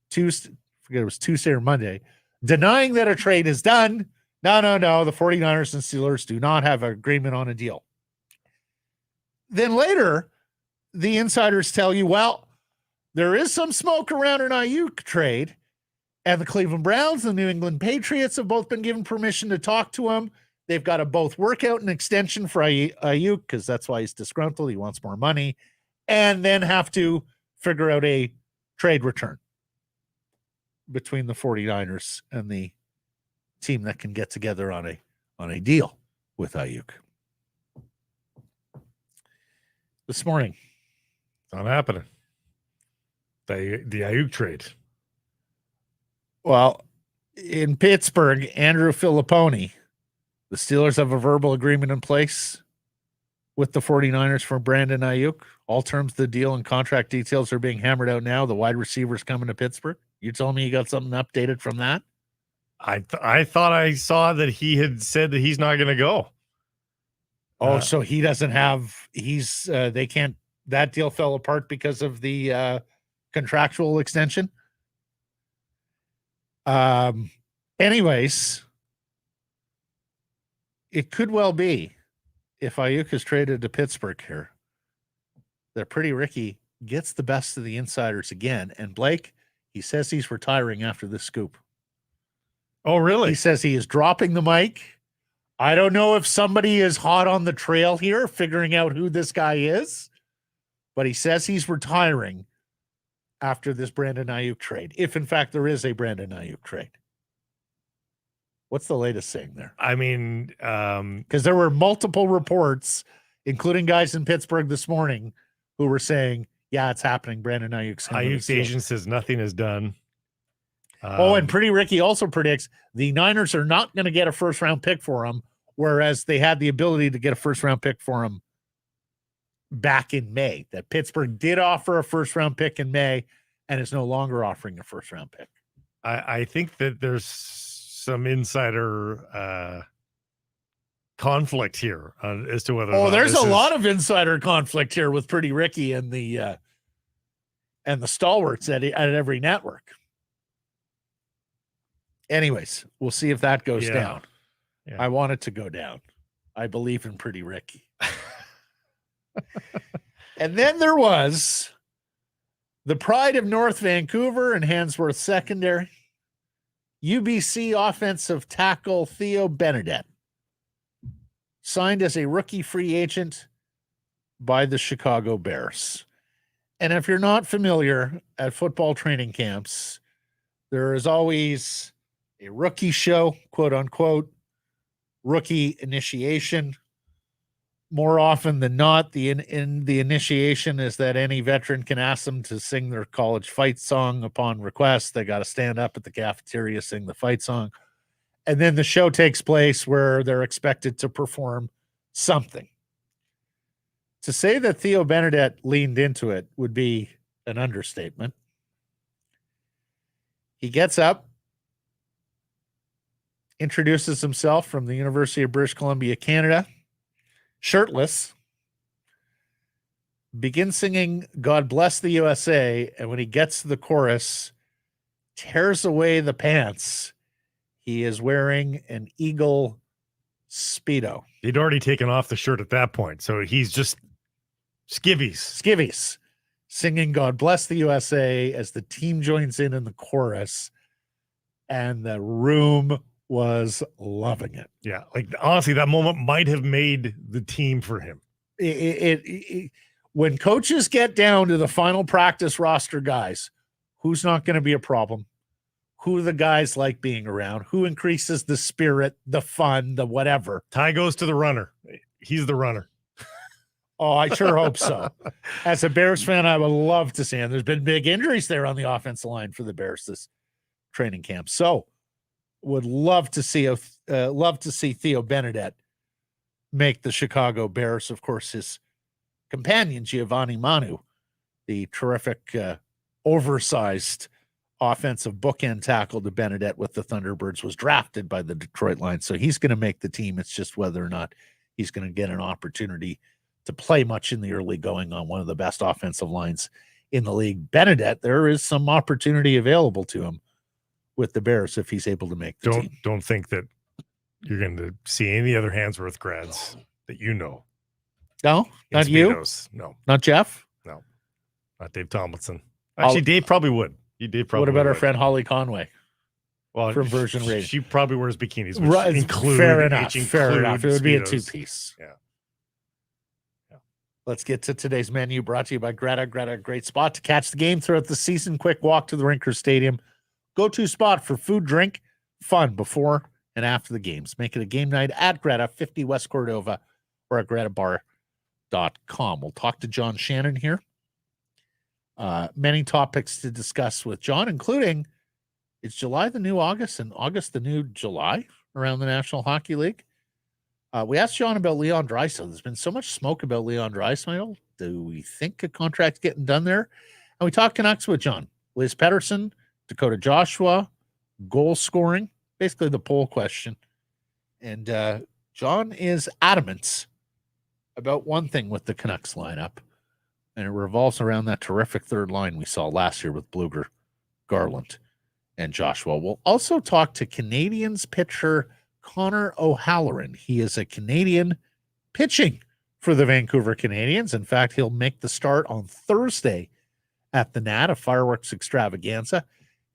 Tuesday, forget it was Tuesday or Monday, denying that a trade is done. No. The 49ers and Steelers do not have an agreement on a deal. Then later, the insiders tell you, well, there is some smoke around an Ayuk trade, and the Cleveland Browns and the New England Patriots have both been given permission to talk to him. They've got to both work out an extension for Ayuk, because that's why he's disgruntled. He wants more money, and then have to figure out a trade return between the 49ers and the team that can get together on a deal with Ayuk. This morning. It's not happening. The Ayuk trade. Well, in Pittsburgh, Andrew Filipponi, the Steelers have a verbal agreement in place with the 49ers for Brandon Ayuk. All terms of the deal and contract details are being hammered out now. The wide receiver's coming to Pittsburgh. You telling me you got something updated from that? I thought I saw that he had said that he's not going to go. So he doesn't have, they can't, that deal fell apart because of the contractual extension. Anyways, it could well be, if Ayuk is traded to Pittsburgh here, that Pretty Ricky gets the best of the insiders again. And Blake, he says he's retiring after this scoop. Oh, really? He says he is dropping the mic. I don't know if somebody is hot on the trail here, figuring out who this guy is, but he says he's retiring after this Brandon Ayuk trade, if in fact there is a Brandon Ayuk trade. What's the latest saying there? I mean, because there were multiple reports, including guys in Pittsburgh this morning, who were saying, yeah, it's happening. Brandon Ayuk's agent says nothing is done. And Pretty Ricky also predicts the Niners are not going to get a first-round pick for him, whereas they had the ability to get a first-round pick for him back in May. That Pittsburgh did offer a first-round pick in May and is no longer offering a first-round pick. I think that there's some insider conflict here as to whether. There's a lot of insider conflict here with Pretty Ricky and the stalwarts at every network. Anyways, we'll see if that goes down. Yeah. I want it to go down. I believe in Pretty Ricky. And then there was the pride of North Vancouver and Handsworth Secondary, UBC offensive tackle Theo Benedet, signed as a rookie free agent by the Chicago Bears. And if you're not familiar at football training camps, there is always a rookie show, quote unquote, rookie initiation. More often than not, the initiation is that any veteran can ask them to sing their college fight song upon request. They got to stand up at the cafeteria, sing the fight song. And then the show takes place where they're expected to perform something. To say that Theo Benedet leaned into it would be an understatement. He gets up, introduces himself from the University of British Columbia, Canada, shirtless, begins singing God Bless the USA, and when he gets to the chorus, tears away the pants. He is wearing an Eagle Speedo. He'd already taken off the shirt at that point, so he's just skivvies, singing God Bless the USA as the team joins in the chorus, and the room was loving it. Yeah, like honestly, that moment might have made the team for him. When coaches get down to the final practice roster guys, who's not going to be a problem? Who the guys like being around? Who increases the spirit, the fun, the whatever? Tie goes to the runner. He's the runner. Oh, I sure hope so. As a Bears fan, I would love to see him. There's been big injuries there on the offensive line for the Bears this training camp. So would love to see Theo Benedet make the Chicago Bears. Of course, his companion, Giovanni Manu, the terrific, oversized offensive bookend tackle to Benedet with the Thunderbirds, was drafted by the Detroit Lions. So he's going to make the team. It's just whether or not he's going to get an opportunity to play much in the early going on one of the best offensive lines in the league. Benedet, there is some opportunity available to him with the Bears if he's able to make the team. Don't think that you're going to see any other Handsworth grads that you know. No, in not you. Speedos. No, not Jeff. No, not Dave Tomlinson. Actually, Dave probably would. Dave probably. What about would. our friend Holly Conway? Well, from Version Radio, she probably wears bikinis. Which right, include, fair enough. It would be a Speedos. 2-piece. Yeah. Let's get to today's menu, brought to you by Greta. Greta, great spot to catch the game throughout the season. Quick walk to the Rinker Stadium. Go-to spot for food, drink, fun before and after the games. Make it a game night at Greta, 50 West Cordova, or at gretabar.com. We'll talk to John Shannon here. Many topics to discuss with John, including, is July the new August and August the new July around the National Hockey League? We asked John about Leon Draisaitl. There's been so much smoke about Leon Draisaitl. Do we think a contract's getting done there? And we talked Canucks with John. Liz Pettersson, Dakota Joshua, goal scoring, basically the poll question. And John is adamant about one thing with the Canucks lineup, and it revolves around that terrific third line we saw last year with Bluger, Garland, and Joshua. We'll also talk to Canadiens pitcher Connor O'Halloran. He is a Canadian pitching for the Vancouver Canadians. In fact, he'll make the start on Thursday at the Nat, a fireworks extravaganza.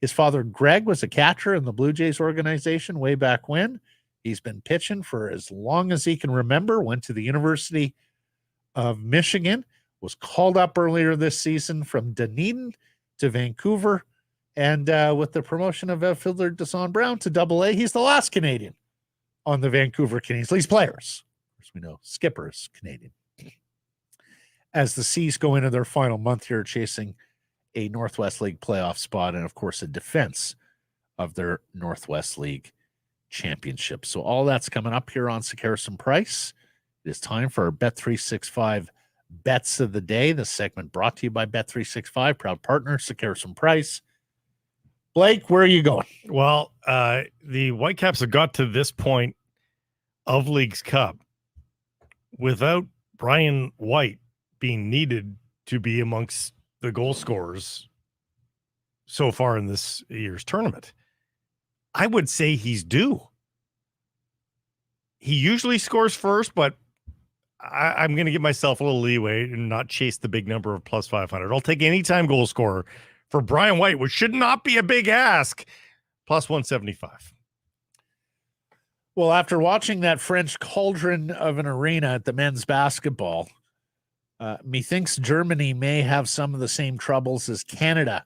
His father, Greg, was a catcher in the Blue Jays organization way back when. He's been pitching for as long as he can remember, went to the University of Michigan, was called up earlier this season from Dunedin to Vancouver, and with the promotion of outfielder Deson Brown to Double-A, he's the last Canadian on the Vancouver Canadiens, at least players. As we know, Skipper is Canadian. As the Seas go into their final month here, chasing a Northwest League playoff spot and, of course, a defense of their Northwest League championship. So all that's coming up here on Sekeres and Price. It is time for our Bet365 Bets of the Day. This segment brought to you by Bet365, proud partner, Sekeres and Price. Blake, where are you going? Well, the Whitecaps have got to this point of League's Cup without Brian White being needed to be amongst the goal scorers so far in this year's tournament. I would say he's due. He usually scores first, but I'm going to give myself a little leeway and not chase the big number of plus 500. I'll take anytime goal scorer for Brian White, which should not be a big ask, plus 175. Well, after watching that French cauldron of an arena at the men's basketball, methinks Germany may have some of the same troubles as Canada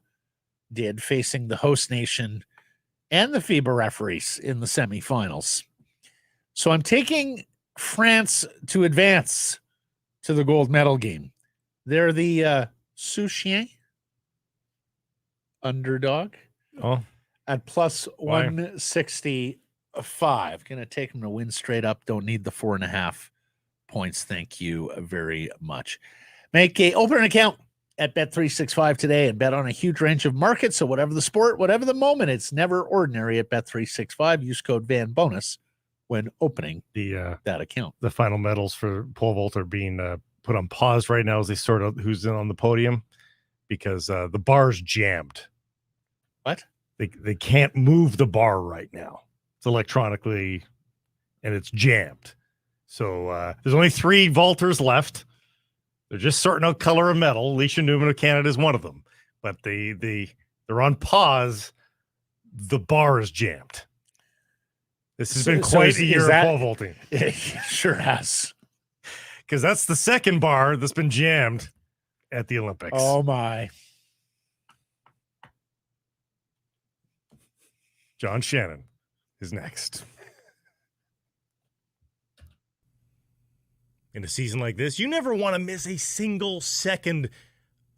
did facing the host nation and the FIBA referees in the semifinals. So I'm taking France to advance to the gold medal game. They're the Souchien underdog at plus 165. Going to take them to win straight up. Don't need the 4.5 points. Thank you very much. Open an account at Bet365 today and bet on a huge range of markets. So whatever the sport, whatever the moment, it's never ordinary at Bet365. Use code VANBONUS when opening that account. The final medals for pole vault are being put on pause right now as they sort out who's in on the podium because the bar's jammed. What? They can't move the bar right now. It's electronically, and it's jammed. So there's only 3 vaulters left. They're just sorting out color of medal. Alicia Newman of Canada is one of them. But they're on pause. The bar is jammed. This has been quite a year of pole vaulting. It sure has. Because that's the second bar that's been jammed at the Olympics. Oh, my. John Shannon is next. In a season like this, you never want to miss a single second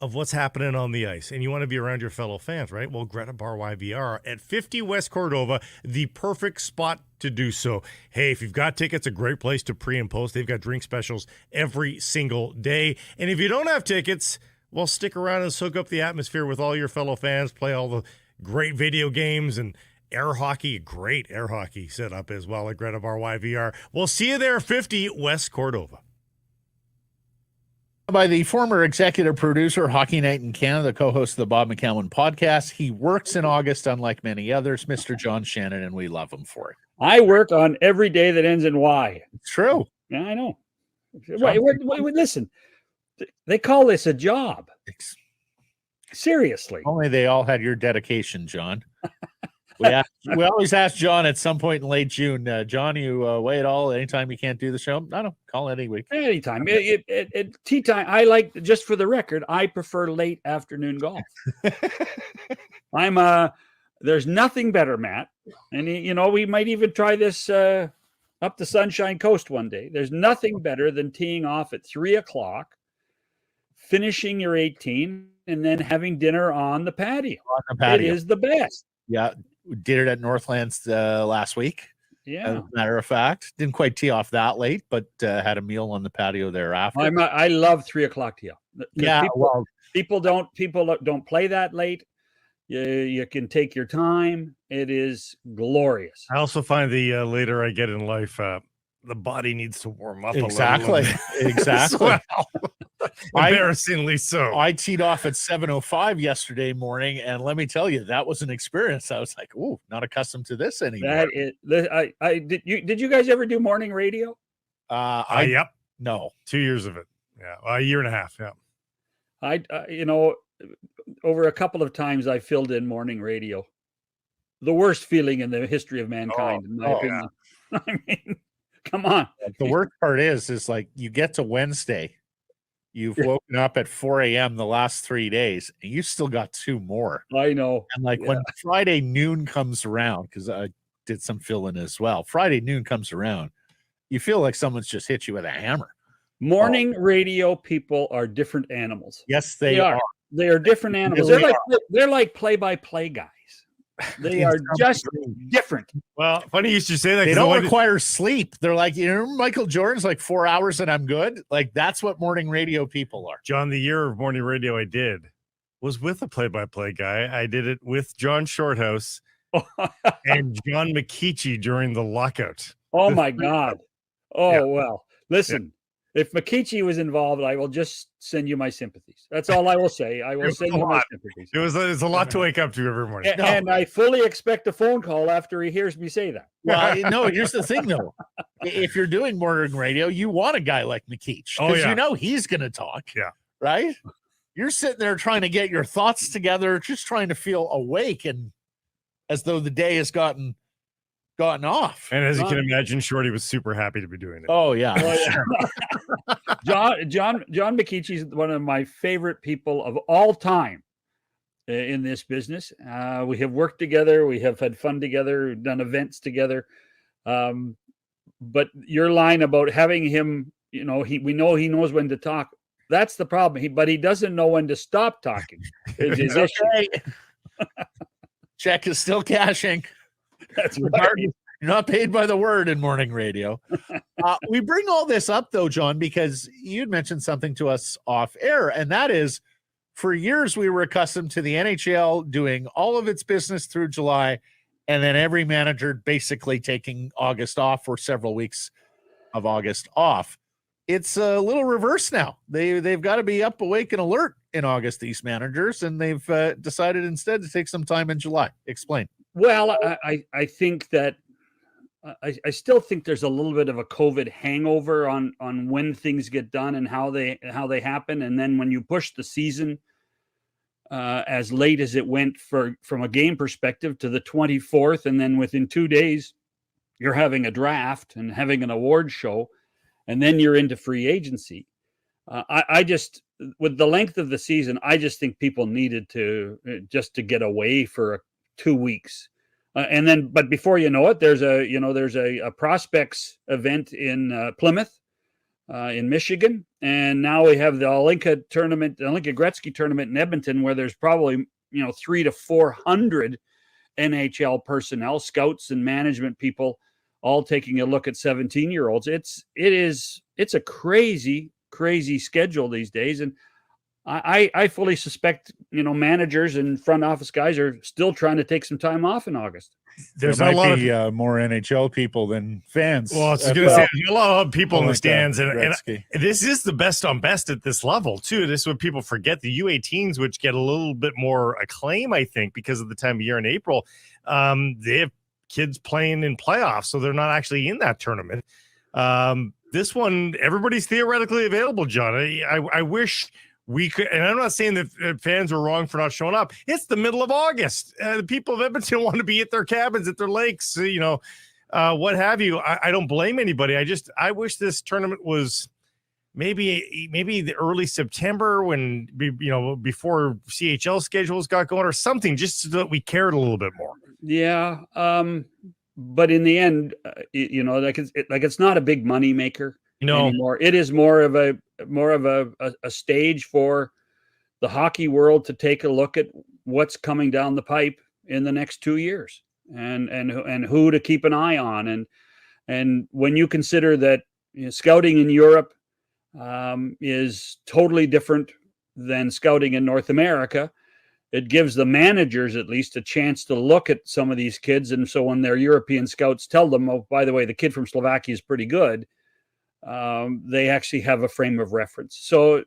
of what's happening on the ice, and you want to be around your fellow fans, right? Well, Greta Bar YVR at 50 West Cordova, the perfect spot to do so. Hey, if you've got tickets, a great place to pre and post. They've got drink specials every single day. And if you don't have tickets, well, stick around and soak up the atmosphere with all your fellow fans, play all the great video games and air hockey, great air hockey setup as well at Greta Bar YVR. We'll see you there, 50 West Cordova. By the former executive producer, Hockey Night in Canada, co-host of the Bob McCowan podcast. He works in August, unlike many others, Mr. John Shannon, and we love him for it. I work on every day that ends in Y. It's true. Yeah, I know. Wait, listen, they call this a job. Seriously. Only they all had your dedication, John. We always ask John at some point in late June, John, you wait all anytime you can't do the show? No, call any week. Anytime. At tea time, I like, just for the record, I prefer late afternoon golf. There's nothing better, Matt. And, we might even try this up the Sunshine Coast one day. There's nothing better than teeing off at 3:00, finishing your 18, and then having dinner on the patio. It is the best. Yeah. We did it at Northlands last week. Yeah. As a matter of fact, didn't quite tee off that late, but had a meal on the patio thereafter. I love 3:00 tee off. Yeah. People don't play that late. You can take your time. It is glorious. I also find the later I get in life, the body needs to warm up. Exactly. Exactly. Embarrassingly so. I teed off at 7:05 yesterday morning, and let me tell you, that was an experience. I was like, "Ooh, not accustomed to this anymore." Did you guys ever do morning radio? Yep. No. 2 years of it. Yeah, a year and a half. Yeah. Over a couple of times I filled in morning radio. The worst feeling in the history of mankind, in my opinion. Yeah. I mean, come on. The worst part is like you get to Wednesday, you've woken up at 4 a.m. the last 3 days, and you still got 2 more. I know. And when Friday noon comes around, because I did some fill-in as well, Friday noon comes around, you feel like someone's just hit you with a hammer. Morning radio people are different animals. Yes, they are. They are different animals. They're like play-by-play guys. They are just different. Well, funny you should say that. They don't require sleep. They're like, Michael Jordan's like 4 hours and I'm good. Like, that's what morning radio people are. John, the year of morning radio I did was with a play-by-play guy. I did it with John Shorthouse and John McKeechee during the lockout. Oh, my God. Oh, well, listen. If McKeechee was involved, I will just send you my sympathies. That's all I will say. I will send you my sympathies. It's a lot to wake up to every morning. And I fully expect a phone call after he hears me say that. Well, no, here's the thing, though. If you're doing morning radio, you want a guy like McKeech. Because he's going to talk. Yeah. Right? You're sitting there trying to get your thoughts together, just trying to feel awake and as though the day has gotten off. And as you can imagine, Shorty was super happy to be doing it. Oh, yeah. John McKeechee is one of my favorite people of all time in this business. We have worked together. We have had fun together, done events together. But your line about having him, we know he knows when to talk. That's the problem. But he doesn't know when to stop talking. Is his issue. Check is still cashing. That's right. You're not paid by the word in morning radio. We bring all this up, though, John, because you'd mentioned something to us off air, and that is for years we were accustomed to the NHL doing all of its business through July, and then every manager basically taking August off or several weeks of August off. It's a little reverse now. They've got to be up, awake, and alert in August, these managers, and they've decided instead to take some time in July. Explain. Well, I think that I still think there's a little bit of a COVID hangover on when things get done and how they happen. And then when you push the season as late as it went from a game perspective to the 24th, and then within 2 days, you're having a draft and having an award show, and then you're into free agency. I just, with the length of the season, I just think people needed to get away for 2 weeks. But before you know it, there's a prospects event in Plymouth in Michigan, and now we have the Olinka tournament, the Olinka Gretzky tournament in Edmonton, where there's probably 300 to 400 NHL personnel, scouts and management people, all taking a look at 17-year-olds. It's a crazy schedule these days, and I fully suspect managers and front office guys are still trying to take some time off in August. There might be more NHL people than fans. Well, I was going to say, there's a lot of people in the stands, and this is the best on best at this level, too. This is what people forget. The U18s, which get a little bit more acclaim, I think, because of the time of year in April, they have kids playing in playoffs, so they're not actually in that tournament. This one, everybody's theoretically available, John. I wish we could, and I'm not saying that fans are wrong for not showing up. It's the middle of August. The people of Edmonton want to be at their cabins, at their lakes, what have you. I don't blame anybody. I wish this tournament was maybe the early September when, before CHL schedules got going or something, just so that we cared a little bit more. Yeah. But in the end, it's not a big money maker anymore. It is more of a stage for the hockey world to take a look at what's coming down the pipe in the next 2 years and who to keep an eye on. And when you consider that scouting in Europe is totally different than scouting in North America, it gives the managers at least a chance to look at some of these kids. And so when their European scouts tell them, oh, by the way, the kid from Slovakia is pretty good, they actually have a frame of reference. So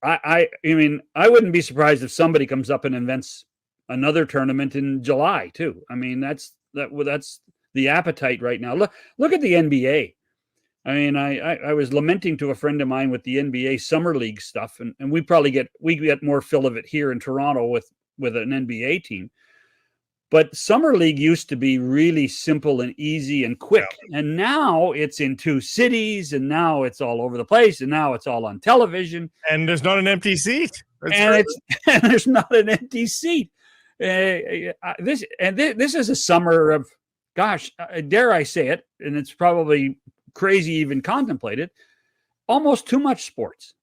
I wouldn't be surprised if somebody comes up and invents another tournament in July too. I mean, that's the appetite right now. Look at the NBA. I mean, I was lamenting to a friend of mine with the NBA summer league stuff, and we get more fill of it here in Toronto with an NBA team. But summer league used to be really simple and easy and quick. Yeah. And now it's in 2 cities, and now it's all over the place, and now it's all on television. And there's not an empty seat. And there's not an empty seat. This is a summer of, gosh, dare I say it, and it's probably crazy even contemplate it, almost too much sports.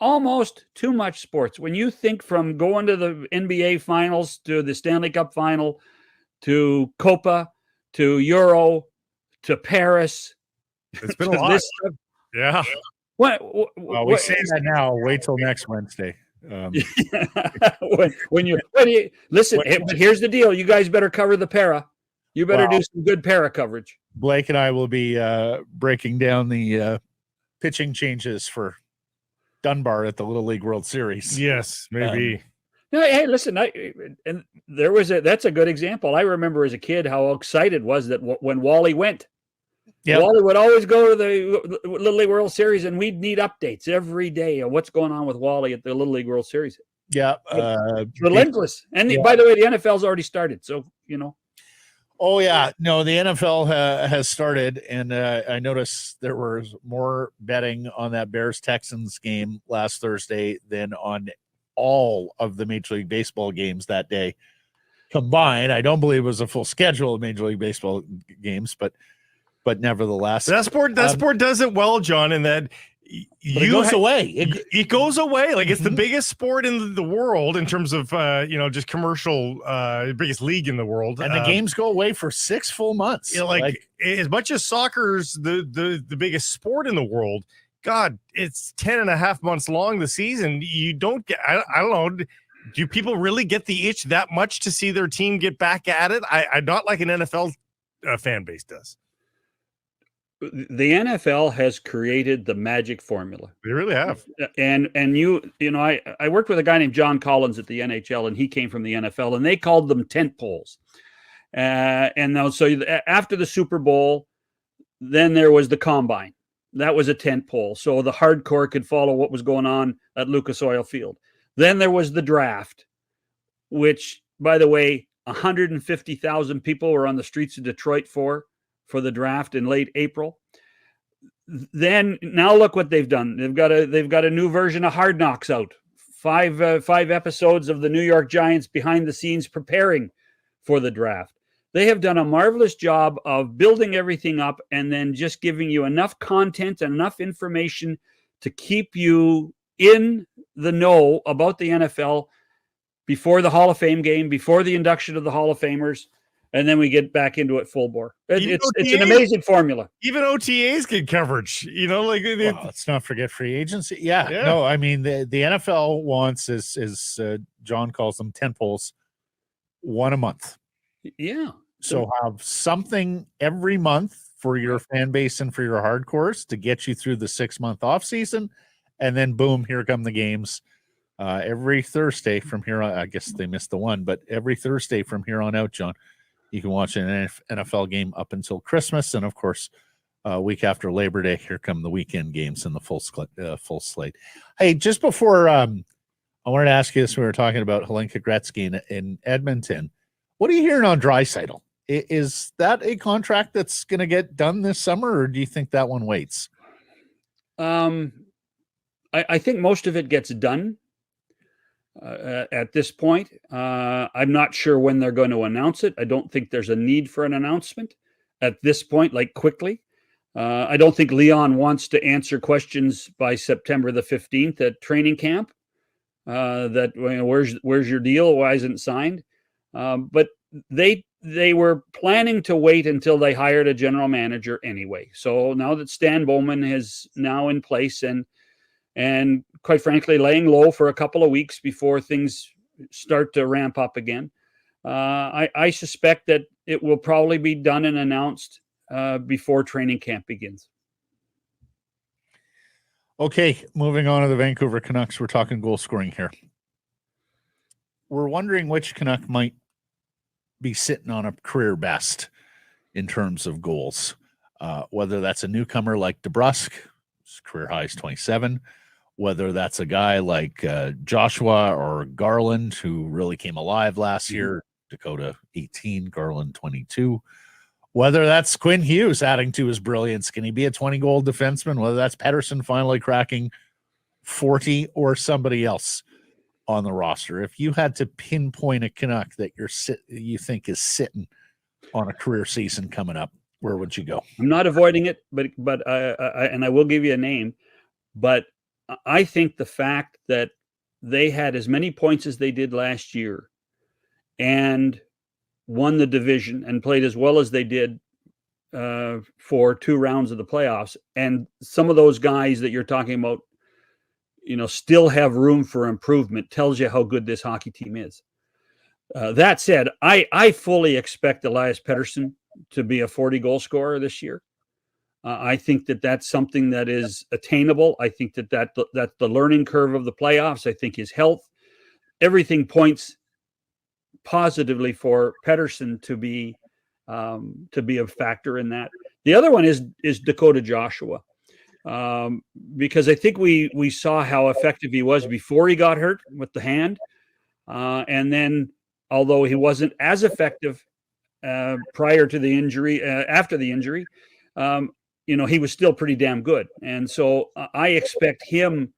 Almost too much sports. When you think from going to the NBA finals to the Stanley Cup final to Copa to Euro to Paris. It's been a lot. Yeah. Well, we say that now. Wait till next Wednesday. When you listen, here's the deal. You guys better cover the para. You better do some good para coverage. Blake and I will be breaking down the pitching changes for Dunbar at the Little League World Series. Yes, maybe. No, hey, listen, that's a good example. I remember as a kid how excited was that when Wally went. Yep. Wally would always go to the Little League World Series, and we'd need updates every day of what's going on with Wally at the Little League World Series. Yeah, relentless. And by the way, the NFL's already started, so Oh yeah, no, the NFL has started, and I noticed there was more betting on that Bears-Texans game last Thursday than on all of the Major League Baseball games that day combined. I don't believe it was a full schedule of Major League Baseball games, but nevertheless, that sport does it well, John, in that it goes away. It goes away. Like it's the biggest sport in the world in terms of just commercial, biggest league in the world, and the games go away for 6 full months. Like as much as soccer's the biggest sport in the world, God, it's 10.5 months long the season. You don't get. I don't know. Do people really get the itch that much to see their team get back at it? I not like an NFL fan base does. The NFL has created the magic formula. They really have. And I worked with a guy named John Collins at the NHL, and he came from the NFL, and they called them tent poles. So after the Super Bowl, then there was the Combine. That was a tent pole. So the hardcore could follow what was going on at Lucas Oil Field. Then there was the draft, which, by the way, 150,000 people were on the streets of Detroit for the draft in late April. Then now look what they've done. They've got a new version of Hard Knocks out. 5 episodes of the New York Giants behind the scenes preparing for the draft. They have done a marvelous job of building everything up and then just giving you enough content and enough information to keep you in the know about the NFL before the Hall of Fame game, before the induction of the Hall of Famers, and then we get back into it full bore. It's an amazing formula. Even OTAs get coverage, well, let's not forget free agency. Yeah. No, I mean, the NFL wants, as John calls them, tentpoles, one a month. Yeah. So have something every month for your fan base and for your hardcores to get you through the 6-month off season. And then boom, here come the games. Every Thursday from here on, I guess they missed the one, but every Thursday from here on out, John, you can watch an NFL game up until Christmas. And of course, week after Labor Day, here come the weekend games and the full slate. Hey, just before I wanted to ask you this, we were talking about Hlinka Gretzky in Edmonton. What are you hearing on Draisaitl? Is that a contract that's going to get done this summer, or do you think that one waits? I think most of it gets done at this point. I'm not sure when they're going to announce it. I don't think there's a need for an announcement at this point, like quickly. I don't think Leon wants to answer questions by September the 15th at training camp. Where's your deal? Why isn't it signed? But they were planning to wait until they hired a general manager anyway. So now that Stan Bowman is now in place and quite frankly laying low for a couple of weeks before things start to ramp up again, I suspect that it will probably be done and announced before training camp begins. Okay, moving on to the Vancouver Canucks. We're talking goal scoring here. We're wondering which Canuck might be sitting on a career best in terms of goals. Whether that's a newcomer like DeBrusk, his career high is 27, whether that's a guy like Joshua or Garland, who really came alive last year, Dakota 18, Garland 22, whether that's Quinn Hughes adding to his brilliance. Can he be a 20-goal defenseman? Whether that's Pettersson finally cracking 40 or somebody else on the roster. If you had to pinpoint a Canuck that you think is sitting on a career season coming up, where would you go? I'm not avoiding it, but I will give you a name. But I think the fact that they had as many points as they did last year and won the division and played as well as they did for 2 rounds of the playoffs, and some of those guys that you're talking about, still have room for improvement, tells you how good this hockey team is. That said, I fully expect Elias Pettersson to be a 40-goal scorer this year. I think that that's something that is attainable. I think that that's the learning curve of the playoffs. I think his health, everything points positively for Pettersson to be a factor in that. The other one is Dakota Joshua. Because I think we saw how effective he was before he got hurt with the hand. And then, although he wasn't as effective prior to the injury, after the injury, he was still pretty damn good. And so I expect him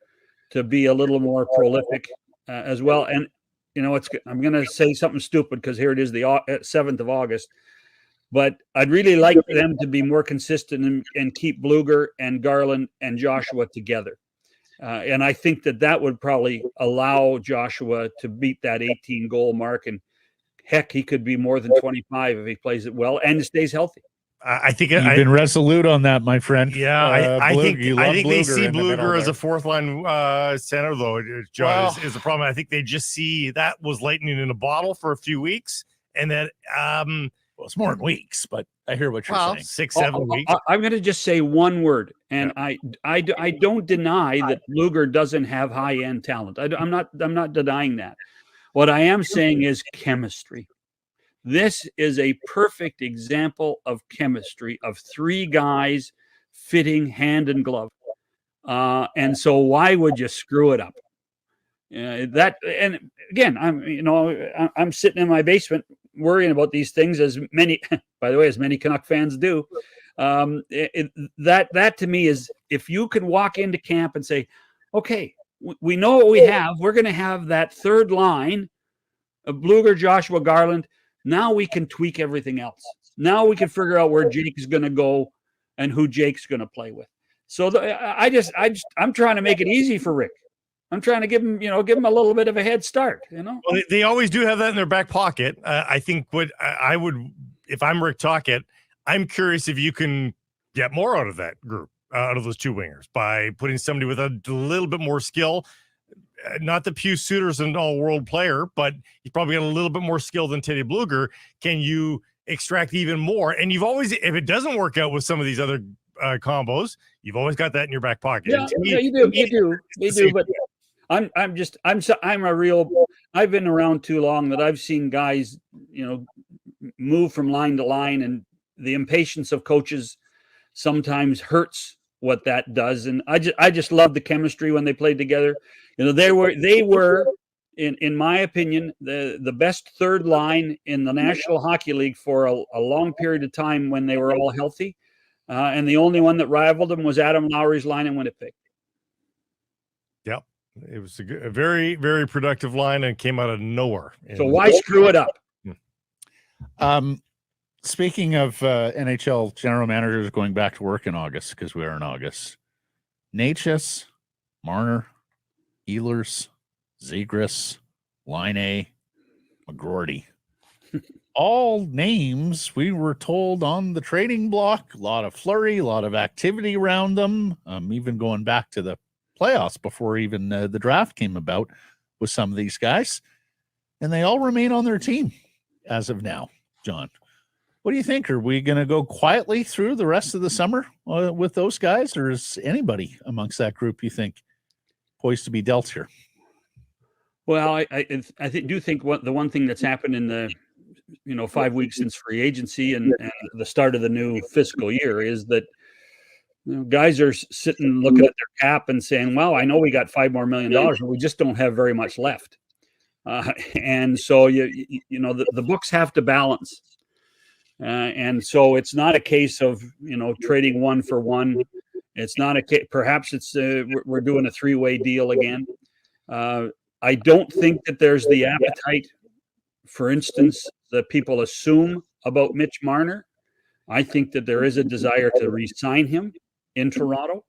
to be a little more prolific as well. And, I'm going to say something stupid because here it is, the 7th of August. But I'd really like them to be more consistent and keep Bluger and Garland and Joshua together. And I think that would probably allow Joshua to beat that 18-goal mark. And heck, he could be more than 25 if he plays it well and stays healthy. I think you've been resolute on that, my friend. Yeah, I think they see Bluger as a 4th-line center, though. John is the problem. I think they just see that was lightning in a bottle for a few weeks, and that it's more than weeks, but I hear what you're saying. 6-7 weeks. I'm going to just say one word, and I don't deny that Bluger doesn't have high-end talent. I'm not denying that. What I am saying is chemistry. This is a perfect example of chemistry of 3 guys fitting hand and glove. And so why would you screw it up? And again, I'm sitting in my basement worrying about these things, as many Canuck fans do. That to me is, if you can walk into camp and say, okay, we know what we have. We're going to have that 3rd line of Bluger, Joshua, Garland. Now we can tweak everything else. Now we can figure out where Jake is going to go and who Jake's going to play with. So I'm trying to make it easy for Rick. I'm trying to give him a little bit of a head start. Well, they always do have that in their back pocket. I think what I would, if I'm Rick Tocchet, I'm curious if you can get more out of that group, out of those two wingers, by putting somebody with a little bit more skill. Not that Pius Suter's an all-world player, but he's probably got a little bit more skill than Teddy Bluger. Can you extract even more? And you've always, if it doesn't work out with some of these other combos, you've always got that in your back pocket. Yeah, you do. But I've been around too long that I've seen guys, move from line to line, and the impatience of coaches sometimes hurts what that does. And I just love the chemistry when they played together. They were in my opinion, the best third line in the National Hockey League for a long period of time when they were all healthy. And the only one that rivaled them was Adam Lowry's line in Winnipeg. Yep. It was a very, very productive line and came out of nowhere. So why screw it up? Speaking of NHL general managers going back to work in August, because we are in August, Necas, Marner, Ehlers, Sekeres, Laine, McGroarty. All names we were told on the trading block. A lot of flurry, a lot of activity around them. Even going back to the playoffs before even the draft came about with some of these guys. And they all remain on their team as of now. John, what do you think? Are we going to go quietly through the rest of the summer with those guys, or is anybody amongst that group you think poised to be dealt here? Well, I do think the one thing that's happened in the 5 weeks since free agency and the start of the new fiscal year is that guys are sitting looking at their cap and saying, "Well, I know we got $5 million more, but we just don't have very much left." And so the books have to balance, and so it's not a case of trading one for one. It's not a case. Perhaps it's we're doing a three-way deal again. I don't think that there's the appetite, for instance, that people assume about Mitch Marner. I think that there is a desire to re-sign him in Toronto.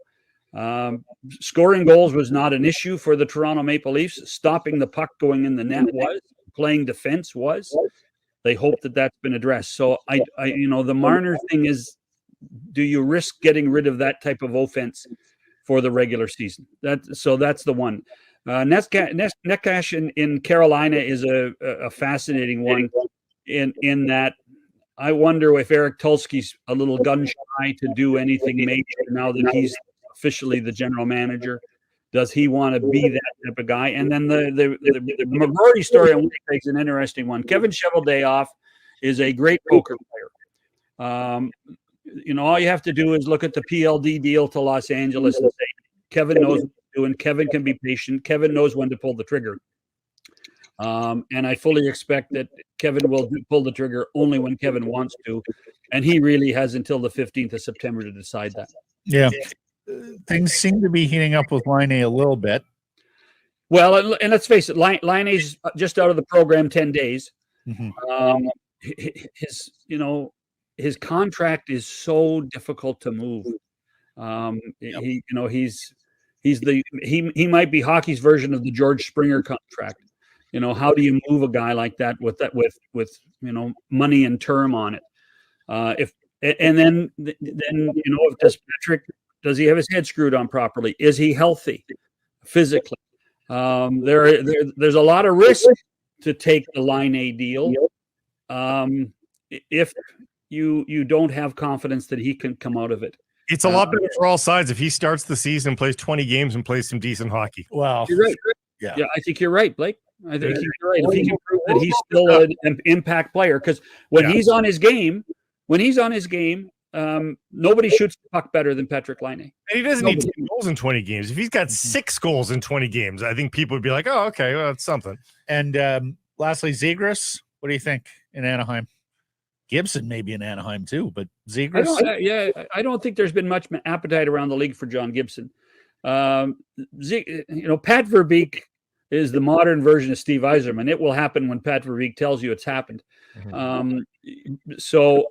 Scoring goals was not an issue for the Toronto Maple Leafs. Stopping the puck going in the net was. Playing defense was. They hope that that's been addressed. So the Marner thing is, do you risk getting rid of that type of offense for the regular season? That's the one. Necas in Carolina is a fascinating one in that I wonder if Eric Tulsky's a little gun shy to do anything major now that he's officially the general manager. Does he want to be that type of guy? And then the McGroarty story on Winnipeg is an interesting one. Kevin Cheveldayoff is a great poker player. All you have to do is look at the PLD deal to Los Angeles and say, Kevin knows what he's doing. Kevin can be patient. Kevin knows when to pull the trigger. And I fully expect that Kevin will pull the trigger only when Kevin wants to. And he really has until the 15th of September to decide that. Yeah. Things seem to be heating up with Laine a little bit. Well, and let's face it, Laine's just out of the program 10 days. Mm-hmm. His contract is so difficult to move. He might be hockey's version of the George Springer contract. How do you move a guy like that with money and term on it? Does he have his head screwed on properly? Is he healthy physically? There's a lot of risk to take the Laine deal. If you don't have confidence that he can come out of it. It's a lot better for all sides if he starts the season, plays 20 games, and plays some decent hockey. Well, you're right. Yeah, I think you're right, Blake. I think you're right. If he can prove that he's still an impact player, because when he's on his game, nobody shoots the puck better than Patrick Laine. And he doesn't need 10 goals in 20 games. If he's got 6 goals in 20 games, I think people would be like, "Oh, okay, well, that's something." And lastly, Sekeres, what do you think in Anaheim? Gibson maybe in Anaheim too, but Sekeres. I don't think there's been much appetite around the league for John Gibson. Pat Verbeek is the modern version of Steve Yzerman. It will happen when Pat Verbeek tells you it's happened. So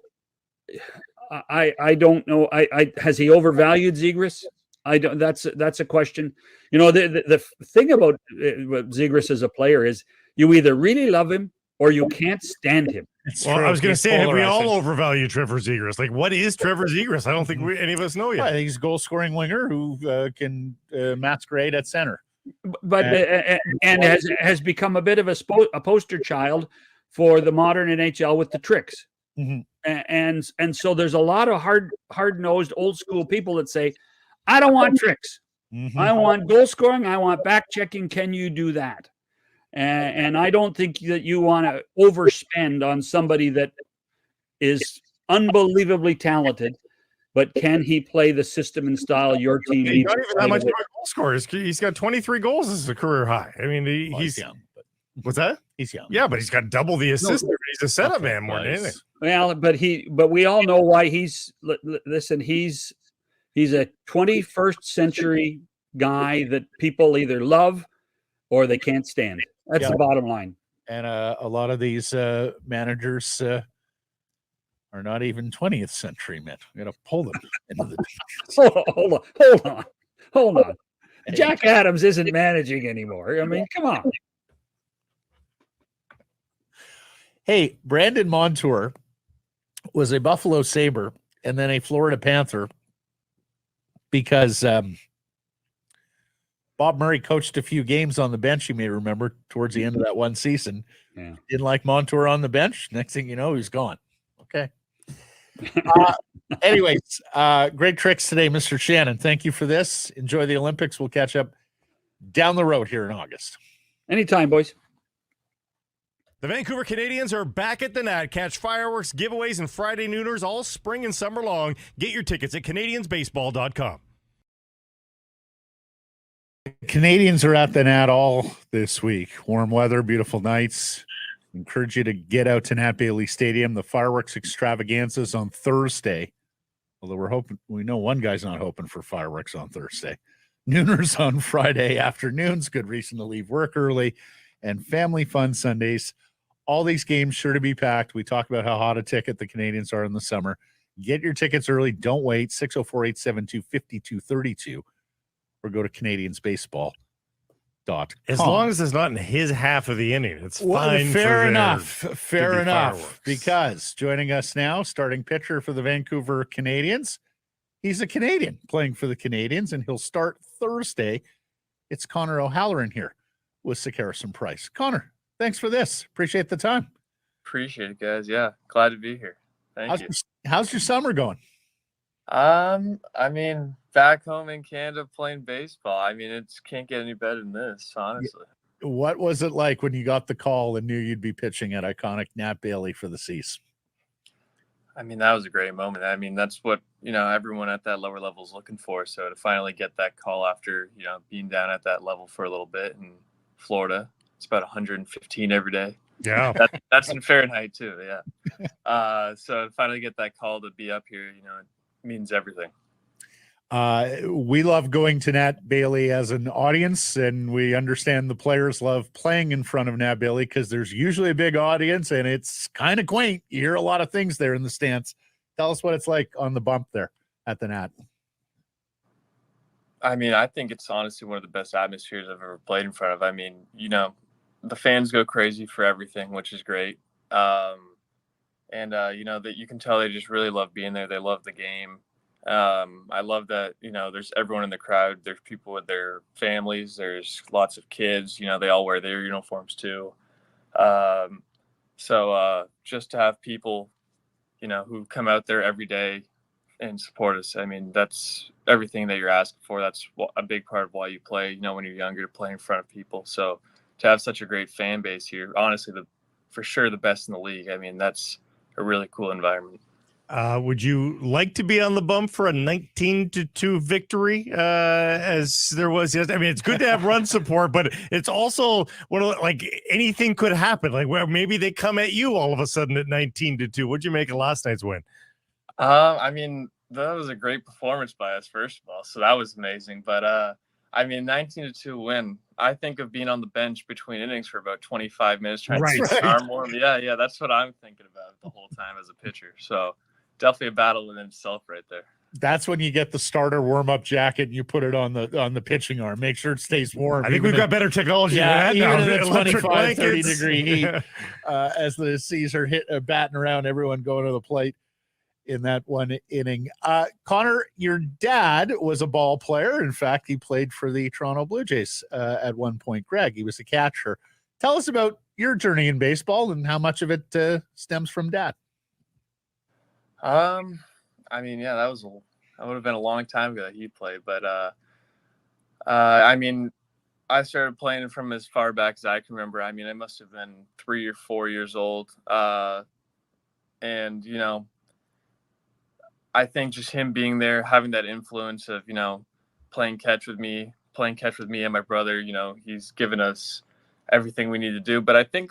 I don't know. Has he overvalued Sekeres? I don't. That's a question. You know, the thing about Sekeres as a player is you either really love him or you can't stand him. Well, I was going to say, we all overvalue Trevor Sekeres. Like, what is Trevor Sekeres? I don't think any of us know yet. Well, he's a goal-scoring winger who can masquerade at center, but and has become a bit of a poster child for the modern NHL with the tricks. And so there's a lot of hard-nosed, old-school people that say, I don't want tricks. I want goal scoring. I want back checking. Can you do that? And I don't think that you want to overspend on somebody that is unbelievably talented, but can he play the system and style your team needs? Not even that much goal scorers. He's got 23 goals as a career high. I mean, he's young. But what's that? He's young. Yeah, but he's got double the assist. He's a setup man more than anything. Well, but we all know why he's. Listen, he's a 21st century guy that people either love or they can't stand. That's the bottom line. And a lot of these managers are not even 20th century men. We're going to pull them into the Hold on. Jack Adams isn't managing anymore. I mean, come on. Hey, Brandon Montour was a Buffalo Sabre and then a Florida Panther because Bob Murray coached a few games on the bench, you may remember, towards the end of that one season. Yeah. Didn't like Montour on the bench. Next thing you know, he's gone. Okay. Anyways, great tricks today, Mr. Shannon. Thank you for this. Enjoy the Olympics. We'll catch up down the road here in August. Anytime, boys. The Vancouver Canadians are back at the Nat. Catch fireworks, giveaways, and Friday nooners all spring and summer long. Get your tickets at CanadiansBaseball.com. Canadians are at the Nat all this week. Warm weather, beautiful nights. Encourage you to get out to Nat Bailey Stadium. The fireworks extravaganzas on Thursday. Although we know one guy's not hoping for fireworks on Thursday. Nooners on Friday afternoons. Good reason to leave work early. And family fun Sundays. All these games sure to be packed. We talk about how hot a ticket the Canadians are in the summer. Get your tickets early. Don't wait. 604-872-5232. Or go to CanadiansBaseball.com. As long as it's not in his half of the inning, it's fine. Fair enough. Because joining us now, starting pitcher for the Vancouver Canadians, he's a Canadian playing for the Canadians, and he'll start Thursday. It's Connor O'Halloran here with Sekeres and Price. Connor, thanks for this. Appreciate the time. Appreciate it, guys. Yeah, glad to be here. Thank you. How's your summer going? I mean, back home in Canada playing baseball. I mean, it can't get any better than this, honestly. What was it like when you got the call and knew you'd be pitching at iconic Nat Bailey for the Seas? I mean, that was a great moment. I mean, that's what, everyone at that lower level is looking for. So to finally get that call after, being down at that level for a little bit in Florida, it's about 115 every day. Yeah. That's in Fahrenheit too. Yeah. So to finally get that call to be up here, it means everything. We love going to Nat Bailey as an audience, and we understand the players love playing in front of Nat Bailey because there's usually a big audience and it's kind of quaint. You hear a lot of things there in the stands. Tell us what it's like on the bump there at the Nat. I mean, I think it's honestly one of the best atmospheres I've ever played in front of. I mean, the fans go crazy for everything, which is great. That you can tell they just really love being there. They love the game. I love that, there's everyone in the crowd. There's people with their families. There's lots of kids, they all wear their uniforms too. So just to have people, who come out there every day and support us. I mean, that's everything that you're asking for. That's a big part of why you play, when you're younger, to play in front of people. So to have such a great fan base here, honestly, for sure the best in the league. I mean, that's a really cool environment. Would you like to be on the bump for a 19-2 victory as there was? I mean, it's good to have run support, but it's also anything could happen. Like where maybe they come at you all of a sudden at 19-2. What'd you make of last night's win? I mean, that was a great performance by us, first of all. So that was amazing. But I mean, 19-2 win. I think of being on the bench between innings for about 25 minutes trying to keep the arm warm. Yeah, that's what I'm thinking about the whole time as a pitcher. So definitely a battle in itself right there. That's when you get the starter warm-up jacket and you put it on the pitching arm. Make sure it stays warm. I think we've got better technology than that even now. in the Electric 25, 30 blankets. degree heat, as the C's are batting around, everyone going to the plate in that one inning. Connor, your dad was a ball player. In fact, he played for the Toronto Blue Jays at one point. Greg, he was a catcher. Tell us about your journey in baseball and how much of it stems from dad. I mean, yeah, that would have been a long time ago that he played, but I mean, I started playing from as far back as I can remember. I mean, I must have been 3 or 4 years old, and you know, I think just him being there, having that influence of playing catch with me and my brother. You know, he's given us everything we need to do. But I think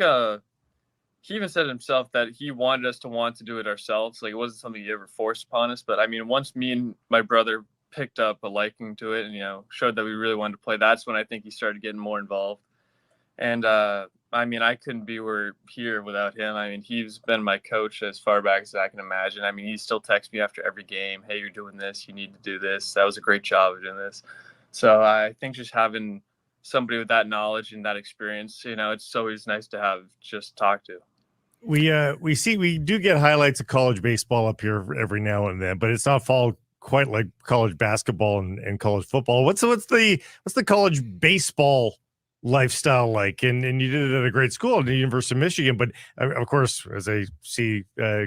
he even said himself that he wanted us to want to do it ourselves. Like, it wasn't something he ever forced upon us. But I mean, once me and my brother picked up a liking to it and, showed that we really wanted to play, that's when I think he started getting more involved. And I mean, I couldn't be here without him. I mean, he's been my coach as far back as I can imagine. I mean, he still texts me after every game, hey, you're doing this, you need to do this. That was a great job of doing this. So I think just having somebody with that knowledge and that experience, it's always nice to have just talk to. We do get highlights of college baseball up here every now and then, but it's not followed quite like college basketball and college football. What's the college baseball lifestyle like? And you did it at a great school at the University of Michigan, but of course, as I see,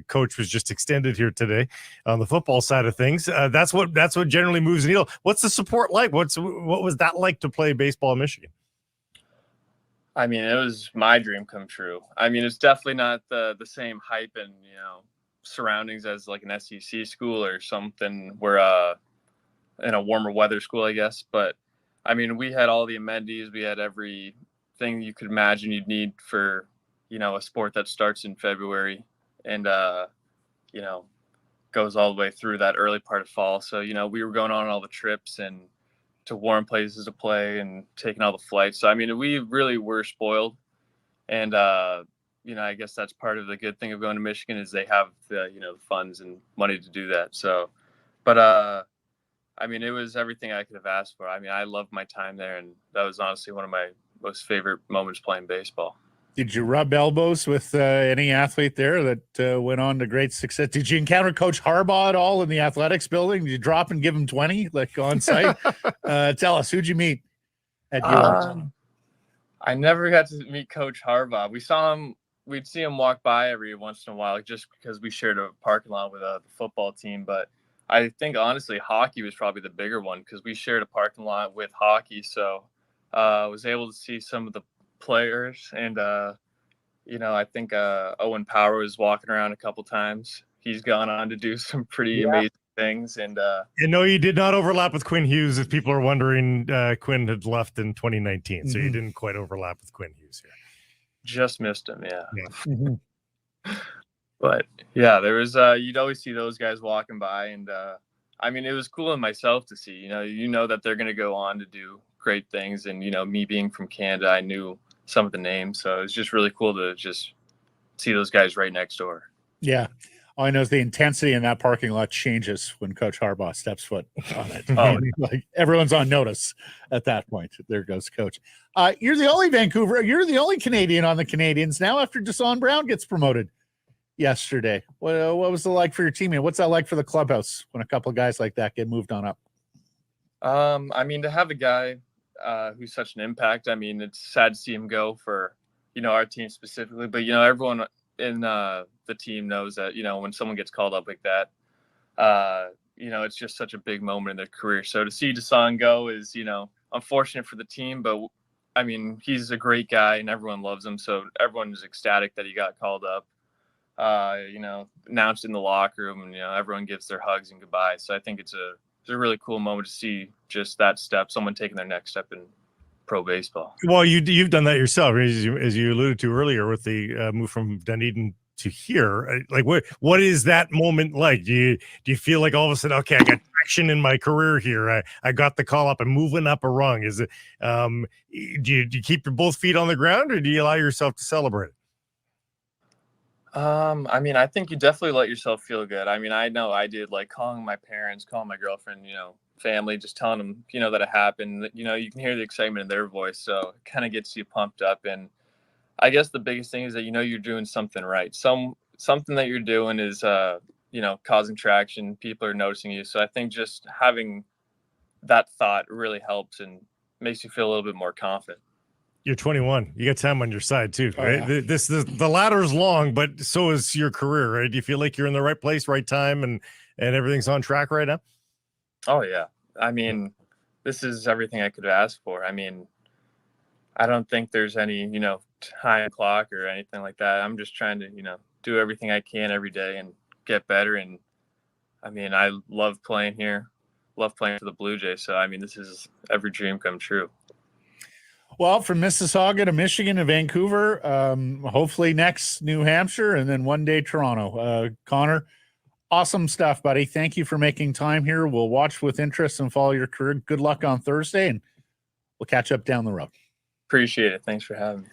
coach was just extended here today on the football side of things. That's what generally moves the needle. What's the support like? What was that like to play baseball in Michigan? I mean, it was my dream come true. I mean, it's definitely not the same hype and surroundings as like an SEC school or something. We're in a warmer weather school, I guess. But I mean, we had all the amenities. We had everything you could imagine you'd need for a sport that starts in February and goes all the way through that early part of fall. So we were going on all the trips and to warm places to play and taking all the flights. So, I mean, we really were spoiled. And, I guess that's part of the good thing of going to Michigan is they have the funds and money to do that. So, but, I mean, it was everything I could have asked for. I mean, I loved my time there. And that was honestly one of my most favorite moments playing baseball. Did you rub elbows with any athlete there that went on to great success? Did you encounter Coach Harbaugh at all in the athletics building? Did you drop and give him 20 like on site? Tell us, who'd you meet at UR? I never got to meet Coach Harbaugh. We'd see him walk by every once in a while, just because we shared a parking lot with the football team. But I think honestly, hockey was probably the bigger one because we shared a parking lot with hockey. So I was able to see some of the players and I think Owen Power was walking around a couple times. He's gone on to do some pretty amazing things. And no, you did not overlap with Quinn Hughes. If people are wondering, Quinn had left in 2019, so you didn't quite overlap with Quinn Hughes here. Just missed him. But yeah, there was you'd always see those guys walking by, and I mean, it was cool in myself to see that they're going to go on to do great things. And me being from Canada, I knew some of the names, so it's just really cool to just see those guys right next door. Yeah, all I know is the intensity in that parking lot changes when Coach Harbaugh steps foot on it. Like everyone's on notice at that point. There goes Coach. You're the only you're the only Canadian on the Canadians now after Deshaun Brown gets promoted yesterday. What was it like for your teammate? What's that like for the clubhouse when a couple of guys like that get moved on up? I mean, to have a guy who's such an impact. I mean, it's sad to see him go for, our team specifically, but, everyone in the team knows that, when someone gets called up like that, it's just such a big moment in their career. So to see Deshaun go is, unfortunate for the team, but I mean, he's a great guy and everyone loves him. So everyone is ecstatic that he got called up, announced in the locker room and, everyone gives their hugs and goodbyes. So I think it's a really cool moment to see just that step, someone taking their next step in pro baseball. Well, you've done that yourself, as you alluded to earlier with the move from Dunedin to here. Like, what is that moment like? Do you feel like all of a sudden, okay, I got time traction in my career here. I got the call up and moving up a rung. Is it, do you keep your both feet on the ground, or do you allow yourself to celebrate it? I mean, I think you definitely let yourself feel good. I mean, I know I did, like calling my parents, calling my girlfriend, family, just telling them, that it happened. That, you can hear the excitement in their voice. So it kind of gets you pumped up. And I guess the biggest thing is that, you're doing something right. Something that you're doing is, causing traction. People are noticing you. So I think just having that thought really helps and makes you feel a little bit more confident. You're 21. You got time on your side too, right? Oh, yeah. The ladder's long, but so is your career, right? Do you feel like you're in the right place, right time, and everything's on track right now? Oh yeah. I mean, this is everything I could ask for. I mean, I don't think there's any, time clock or anything like that. I'm just trying to, do everything I can every day and get better. And I mean, I love playing here, love playing for the Blue Jays. So, I mean, this is every dream come true. Well, from Mississauga to Michigan to Vancouver, hopefully next New Hampshire, and then one day Toronto. Connor, awesome stuff, buddy. Thank you for making time here. We'll watch with interest and follow your career. Good luck on Thursday, and we'll catch up down the road. Appreciate it. Thanks for having me.